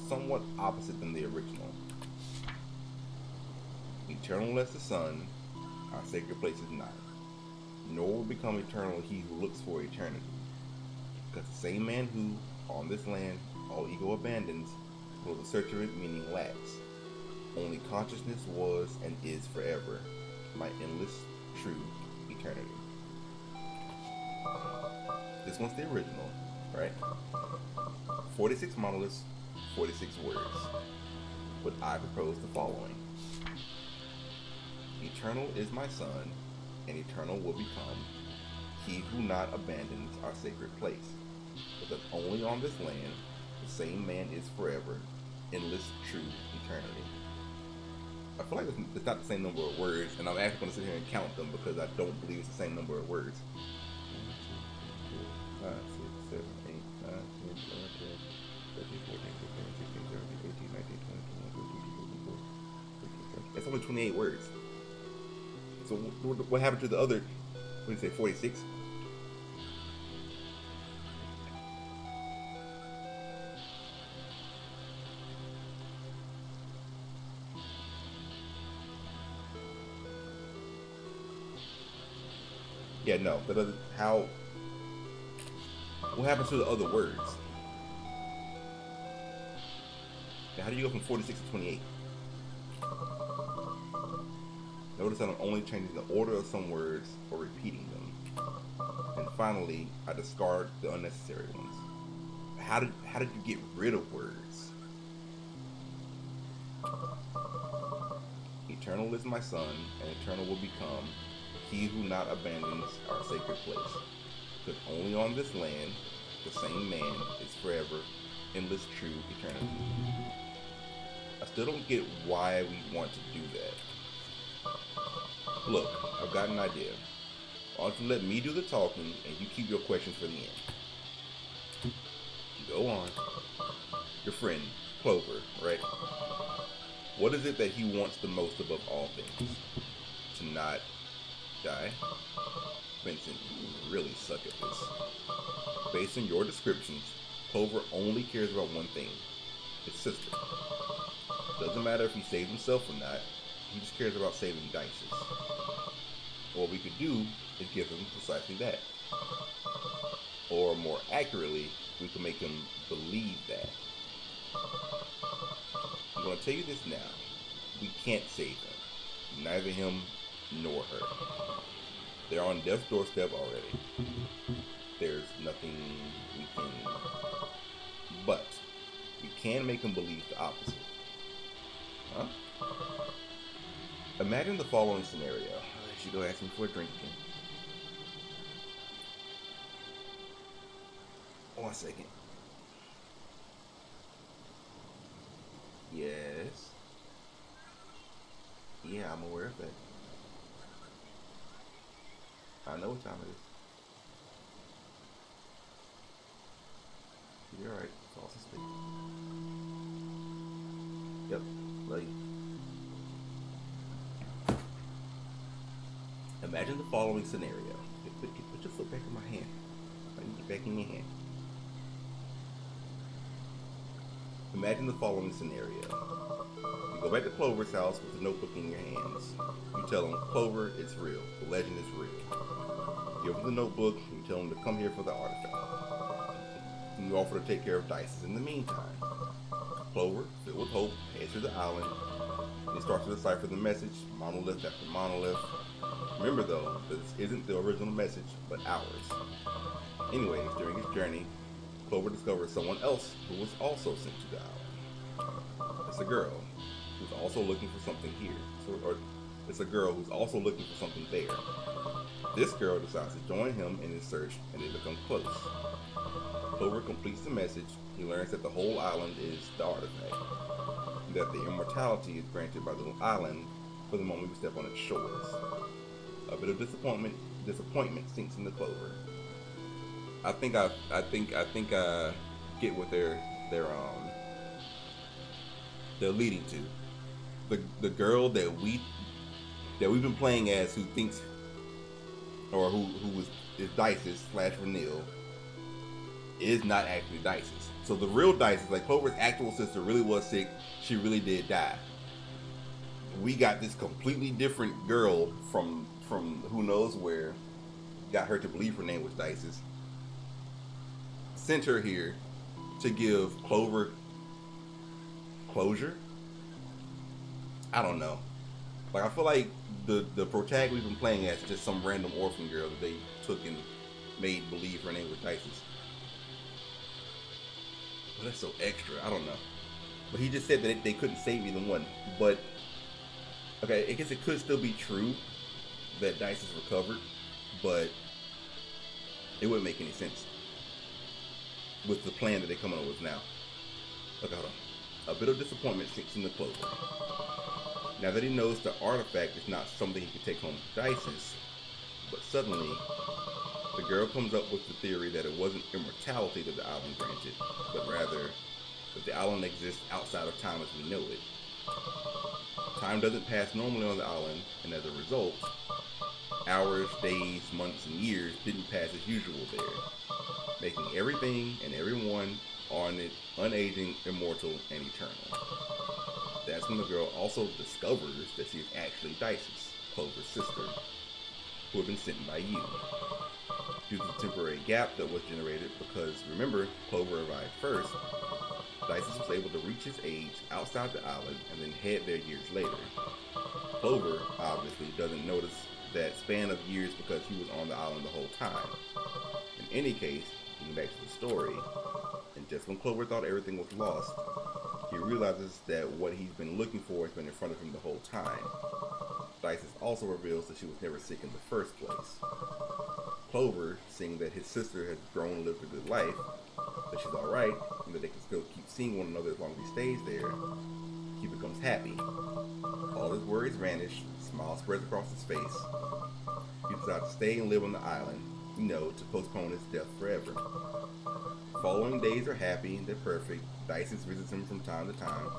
somewhat opposite than the original. Eternal as the sun, our sacred place is not. Nor will become eternal he who looks for eternity. Because the same man who, on this land, all ego abandons, will the search of it meaning lacks. Only consciousness was and is forever, my endless, true eternity. This one's the original, right? 46 monoliths, 46 words. But I propose the following. Eternal is my son, and eternal will become he who not abandons our sacred place. Because only on this land, the same man is forever, endless, true eternity. I feel like it's not the same number of words, and I'm actually going to sit here and count them because I don't believe it's the same number of words. 1, 2, 3, 4, 5, 6, 7, 8, 9, 10, 11, 12, 13, 14, 15, 16, 17, 18, 19, 20, 21, 22, 23, 24, 25, 26, 27, 28, 29, 30. That's only 28 words. So what happened to the other, what do you say, 46? Yeah, no, that doesn't, what happens to the other words? Now, how do you go from 46 to 28? Notice that I'm only changing the order of some words or repeating them. And finally, I discard the unnecessary ones. How did you get rid of words? Eternal is my son, and eternal will become he who not abandons our sacred place. Because only on this land, the same man is forever, endless, true eternity. I still don't get why we want to do that. Look, I've got an idea. Why don't you let me do the talking and you keep your questions for the end. Go on. Your friend, Clover, right? What is it that he wants the most above all things? To not die? Vincent, you really suck at this. Based on your descriptions, Clover only cares about one thing. His sister. Doesn't matter if he saves himself or not, he just cares about saving Dices. What we could do is give him precisely that. Or more accurately, we can make him believe that. I'm going to tell you this now. We can't save him. Neither him nor her. They're on death's doorstep already. There's nothing we can... But we can make him believe the opposite. Huh? Imagine the following scenario. She go ask me for a drink again. 1 second. Yes. Yeah, I'm aware of that. I know what time it is. You're right. Sausage steak. Yep. Love you. Imagine the following scenario. Put your foot back in my hand. Get back in your hand. Imagine the following scenario. You go back to Clover's house with a notebook in your hands. You tell him, Clover, it's real. The legend is real. You open the notebook and you tell him to come here for the artifact. And you offer to take care of Dices in the meantime. Clover, filled with hope, heads to the island. And he starts to decipher the message, monolith after monolith. Remember though, this isn't the original message, but ours. Anyways, during his journey, Clover discovers someone else who was also sent to the island. It's a girl who's also looking for something here. Or it's a girl who's also looking for something there. This girl decides to join him in his search, and they become close. Clover completes the message. He learns that the whole island is the artifact, and that the immortality is granted by the island for the moment we step on its shores. A bit of disappointment sinks into Clover. I think I get what they're leading to. The girl that we've been playing as, who thinks, or who is Dices / Renil, is not actually Dices. So the real Dices, like Clover's actual sister, really was sick. She really did die. We got this completely different girl from who knows where, got her to believe her name was Dices, sent her here to give Clover closure. I don't know. Like, I feel like the protagonist we've been playing as just some random orphan girl that they took and made believe her name was Dices. But that's so extra. I don't know. But he just said that they couldn't save either one. But okay, I guess it could still be true that Dices recovered, but it wouldn't make any sense with the plan that they're coming up with now. Okay, hold on. A bit of disappointment sinks in the Clover. Now that he knows the artifact is not something he can take home to Dices, but suddenly the girl comes up with the theory that it wasn't immortality that the island granted, but rather that the island exists outside of time as we know it. Time doesn't pass normally on the island, and as a result, hours, days, months, and years didn't pass as usual there, making everything and everyone on it unaging, immortal, and eternal. That's when the girl also discovers that she is actually Dices, Clover's sister, who had been sent by you. Due to the temporary gap that was generated, because remember, Clover arrived first, Dices was able to reach his age outside the island and then head there years later. Clover obviously doesn't notice that span of years because he was on the island the whole time. In any case, getting back to the story, and just when Clover thought everything was lost, he realizes that what he's been looking for has been in front of him the whole time. Dices also reveals that she was never sick in the first place. Clover, seeing that his sister has grown and lived a good life, that she's alright, and that they can still keep seeing one another as long as he stays there, he becomes happy. All his worries vanish, a smile spreads across his face. He decides to stay and live on the island, to postpone his death forever. The following days are happy, they're perfect. Dices visits him from time to time,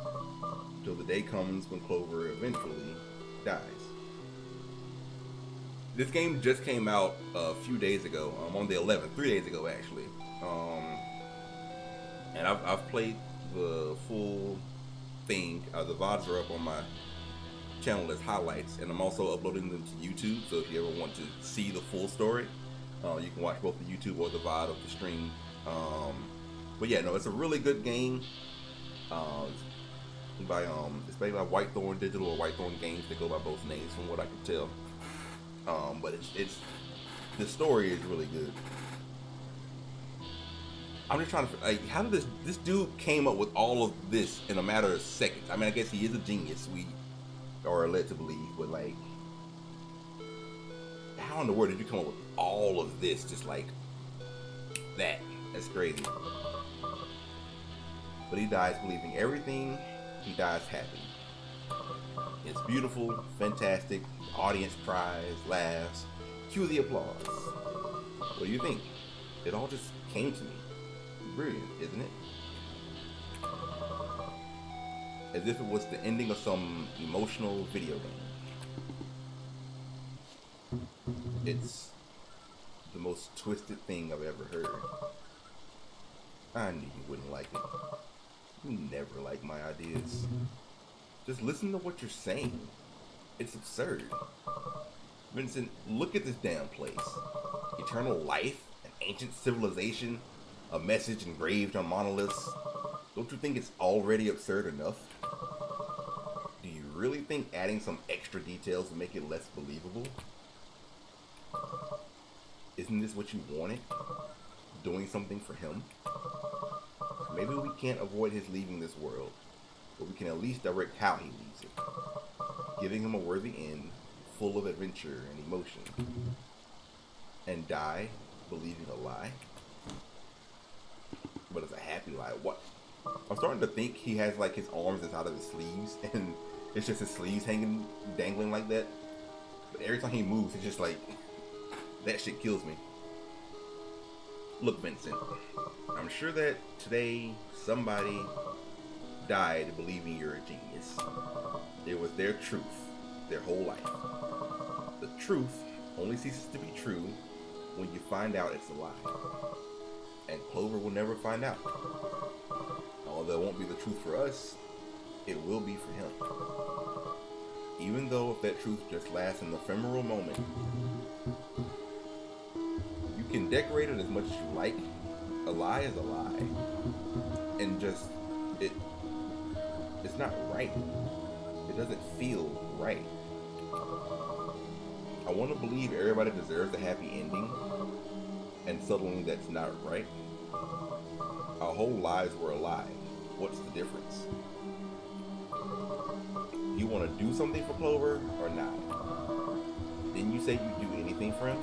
till the day comes when Clover eventually dies. This game just came out a few days ago, on the 11th, 3 days ago actually. And I've played the full thing. The VODs are up on my channel as highlights, and I'm also uploading them to YouTube, so if you ever want to see the full story, you can watch both the YouTube or the VOD of the stream. But yeah, no, it's a really good game. It's made by Whitethorn Digital or Whitethorn Games. They go by both names from what I can tell. But the story is really good. I'm just trying to like, how did this dude came up with all of this in a matter of seconds? I mean, I guess he is a genius. We are led to believe, but like, how in the world did you come up with all of this just like that? That's crazy. But he dies believing everything. He dies happy. It's beautiful, fantastic. Audience cries, laughs. Cue the applause. What do you think? It all just came to me. Brilliant, isn't it? As if it was the ending of some emotional video game. It's the most twisted thing I've ever heard. I knew you wouldn't like it. You never like my ideas. Just listen to what you're saying. It's absurd. Vincent, look at this damn place. Eternal life, an ancient civilization, a message engraved on monoliths. Don't you think it's already absurd enough? Do you really think adding some extra details will make it less believable? Isn't this what you wanted? Doing something for him? Maybe we can't avoid his leaving this world, but we can at least direct how he leaves it, giving him a worthy end, full of adventure and emotion. And die believing a lie? But it's a happy lie. What? I'm starting to think he has like his arms is out of his sleeves, and it's just his sleeves hanging, dangling like that. But every time he moves, it's just like, that shit kills me. Look, Vincent, I'm sure that today somebody died believing you're a genius. It was their truth, their whole life. The truth only ceases to be true when you find out it's a lie. And Clover will never find out. Although it won't be the truth for us, it will be for him. Even though if that truth just lasts an ephemeral moment, you can decorate it as much as you like. A lie is a lie. And just, it's not right. It doesn't feel right. I want to believe everybody deserves a happy ending, and suddenly that's not right. Our whole lives were a lie. What's the difference? You want to do something for Clover or not? Didn't you say you'd do anything for him?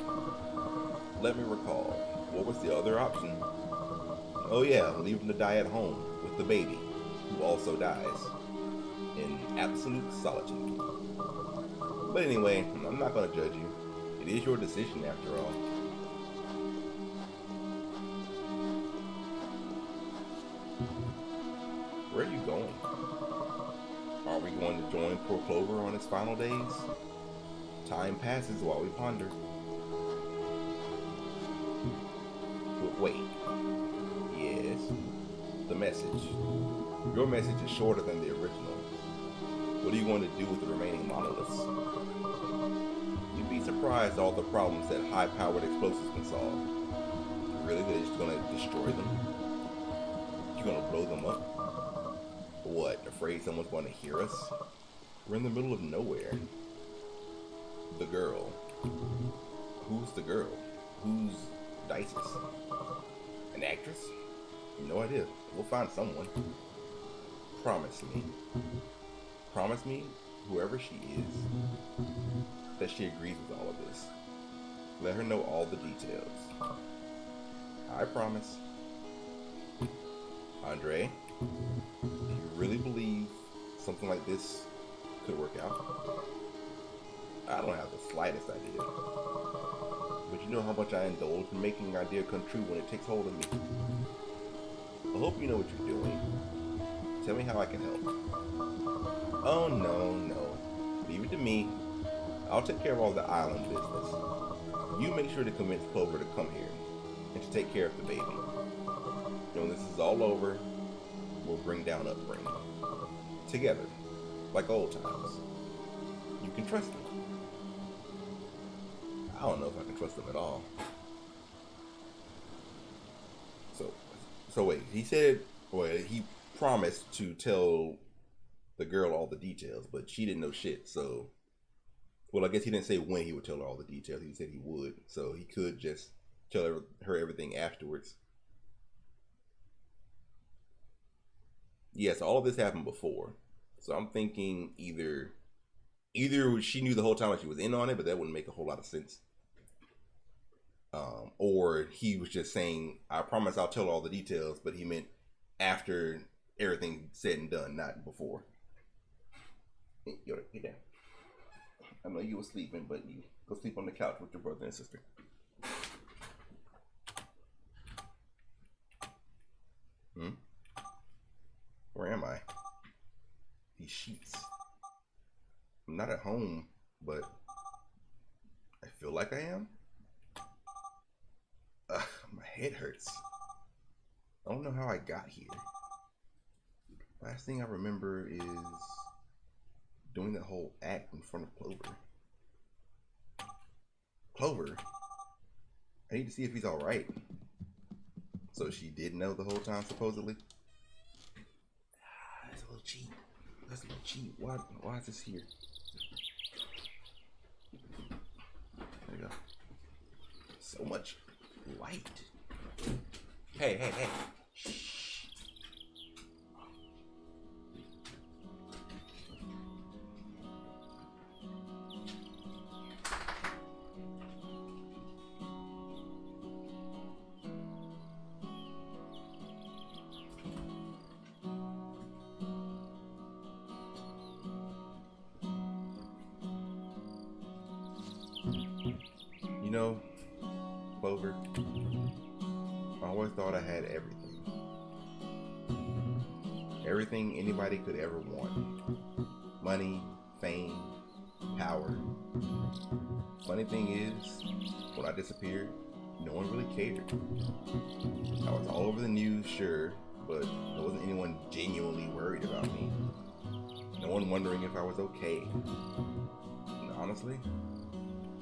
Let me recall. What was the other option? Oh yeah, leave him to die at home with the baby, who also dies in absolute solitude. But anyway, I'm not going to judge you. It is your decision after all. Where are you going? Are we going to join poor Clover on its final days? Time passes while we ponder. But wait. Yes. The message. Your message is shorter than the original. What are you going to do with the remaining monoliths? You'd be surprised at all the problems that high-powered explosives can solve. Really, they're just going to destroy them? You're going to blow them up? What, afraid someone's going to hear us? We're in the middle of nowhere. The girl. Who's the girl? Who's Dices? An actress? No idea. We'll find someone. Promise me. Promise me, whoever she is, that she agrees with all of this. Let her know all the details. I promise. Andre, do you really believe something like this could work out? I don't have the slightest idea. But you know how much I indulge in making an idea come true when it takes hold of me. I hope you know what you're doing. Tell me how I can help. Oh, no. Leave it to me. I'll take care of all the island business. You make sure to convince Clover to come here and to take care of the baby. And when this is all over, we'll bring down Upbringing. Together, like old times. You can trust me. I don't know if I can trust them at all. So wait, he said, well, he promised to tell the girl all the details, but she didn't know shit, so... Well, I guess he didn't say when he would tell her all the details. He said he would, so he could just tell her everything afterwards. Yes, all of this happened before. So I'm thinking either she knew the whole time that she was in on it, but that wouldn't make a whole lot of sense. Or he was just saying, "I promise I'll tell all the details," but he meant after everything said and done, not before. Yo, get down. I know you were sleeping, but you go sleep on the couch with your brother and sister. Hmm? Where am I? These sheets. I'm not at home, but I feel like I am. My head hurts. I don't know how I got here. Last thing I remember is doing that whole act in front of Clover. Clover? I need to see if he's alright. So she did know the whole time, supposedly? That's a little cheap. That's a little cheap. Why is this here? There you go. So much light. Hey. Shh. You know, Clover, I always thought I had everything. Everything anybody could ever want. Money, fame, power. Funny thing is, when I disappeared, no one really cared. I was all over the news, sure, but there wasn't anyone genuinely worried about me. No one wondering if I was okay. And honestly,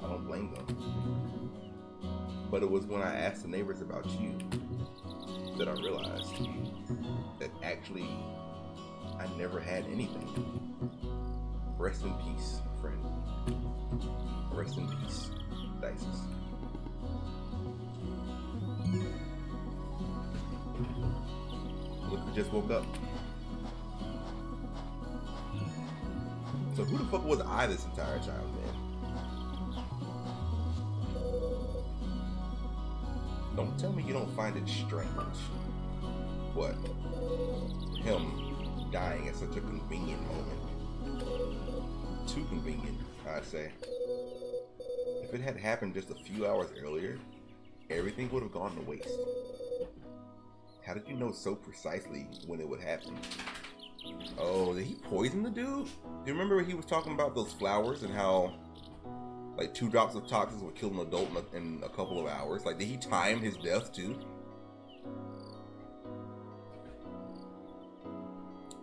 I don't blame them. But it was when I asked the neighbors about you that I realized that actually I never had anything. Rest in peace, friend. Rest in peace, Dices. Look, we just woke up. So who the fuck was I this entire time, man? Don't tell me you don't find it strange. What? Him dying at such a convenient moment. Too convenient, I'd say. If it had happened just a few hours earlier, everything would have gone to waste. How did you know so precisely when it would happen? Oh, did he poison the dude? Do you remember he was talking about those flowers and how like 2 drops of toxins would kill an adult in a couple of hours? Like, did he time his death too?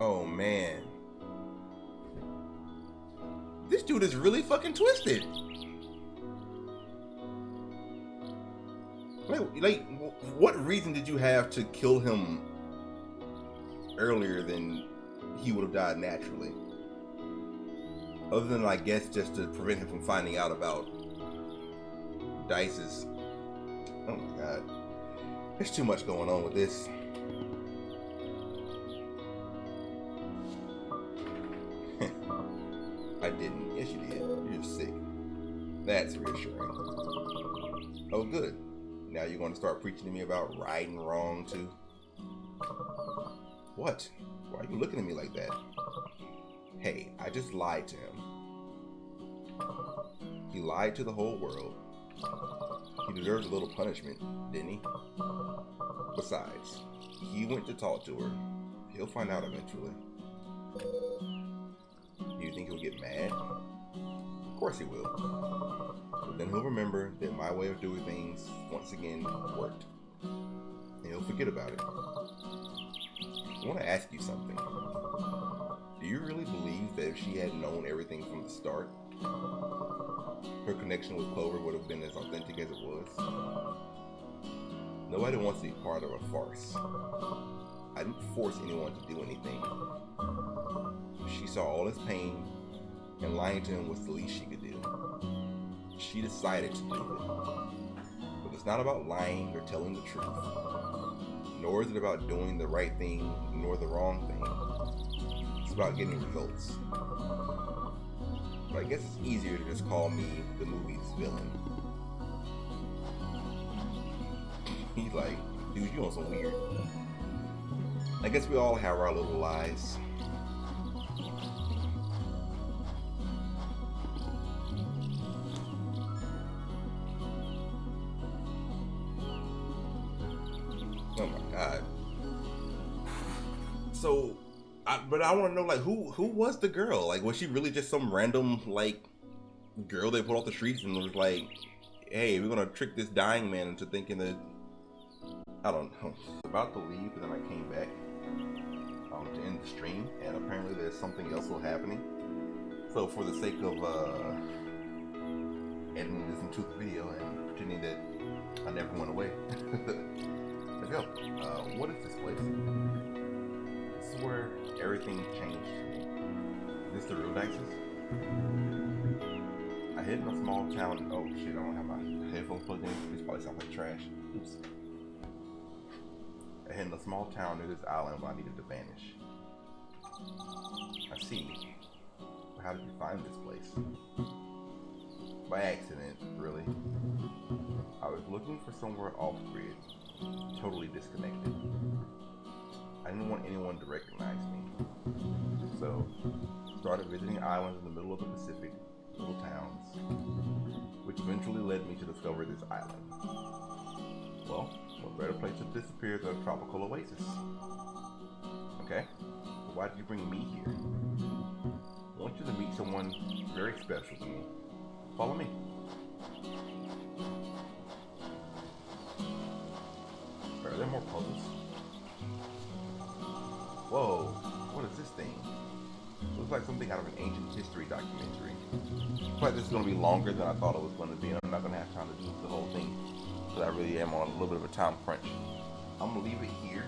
Oh man. This dude is really fucking twisted. Like, what reason did you have to kill him earlier than he would have died naturally? Other than, I guess, just to prevent him from finding out about Dice's. Oh my god. There's too much going on with this. I didn't. Yes, you did. You're just sick. That's reassuring. Oh, good. Now you're going to start preaching to me about right and wrong, too? What? Why are you looking at me like that? Hey, I just lied to him. He lied to the whole world. He deserves a little punishment, didn't he? Besides, he went to talk to her. He'll find out eventually. Do you think he'll get mad? Of course he will. But then he'll remember that my way of doing things, once again, worked. And he'll forget about it. I want to ask you something. Do you really believe that if she had known everything from the start, her connection with Clover would have been as authentic as it was? Nobody wants to be part of a farce. I didn't force anyone to do anything. She saw all his pain, and lying to him was the least she could do. She decided to do it. But it's not about lying or telling the truth. Nor is it about doing the right thing nor the wrong thing. It's about getting results. But I guess it's easier to just call me the movie's villain. He's like, dude, you on some weird. I guess we all have our little lies. Oh my god. So, but I want to know, like, who was the girl? Like, was she really just some random, like, girl they put off the streets and was like, hey, we're gonna trick this dying man into thinking that, I don't know. I was about to leave, but then I came back to end the stream, and apparently there's something else still happening. So for the sake of editing this into the video and pretending that I never went away, let's go. What is this place? This is where everything changed for me. Is this the real Dices? I hid in a small town. Oh shit, I don't have my headphones plugged in. This probably sounds like trash. Oops. I hid in a small town near this island where I needed to vanish. I see. But how did you find this place? By accident, really. I was looking for somewhere off-grid, totally disconnected. I didn't want anyone to recognize me. So, started visiting islands in the middle of the Pacific, little towns, which eventually led me to discover this island. Well, what better place to disappear than a tropical oasis? Okay, but why did you bring me here? I want you to meet someone very special to me. Follow me. Are there more puzzles? Whoa, what is this thing? Looks like something out of an ancient history documentary. Looks like this is going to be longer than I thought it was going to be, and I'm not going to have time to do the whole thing, because I really am on a little bit of a time crunch. I'm going to leave it here.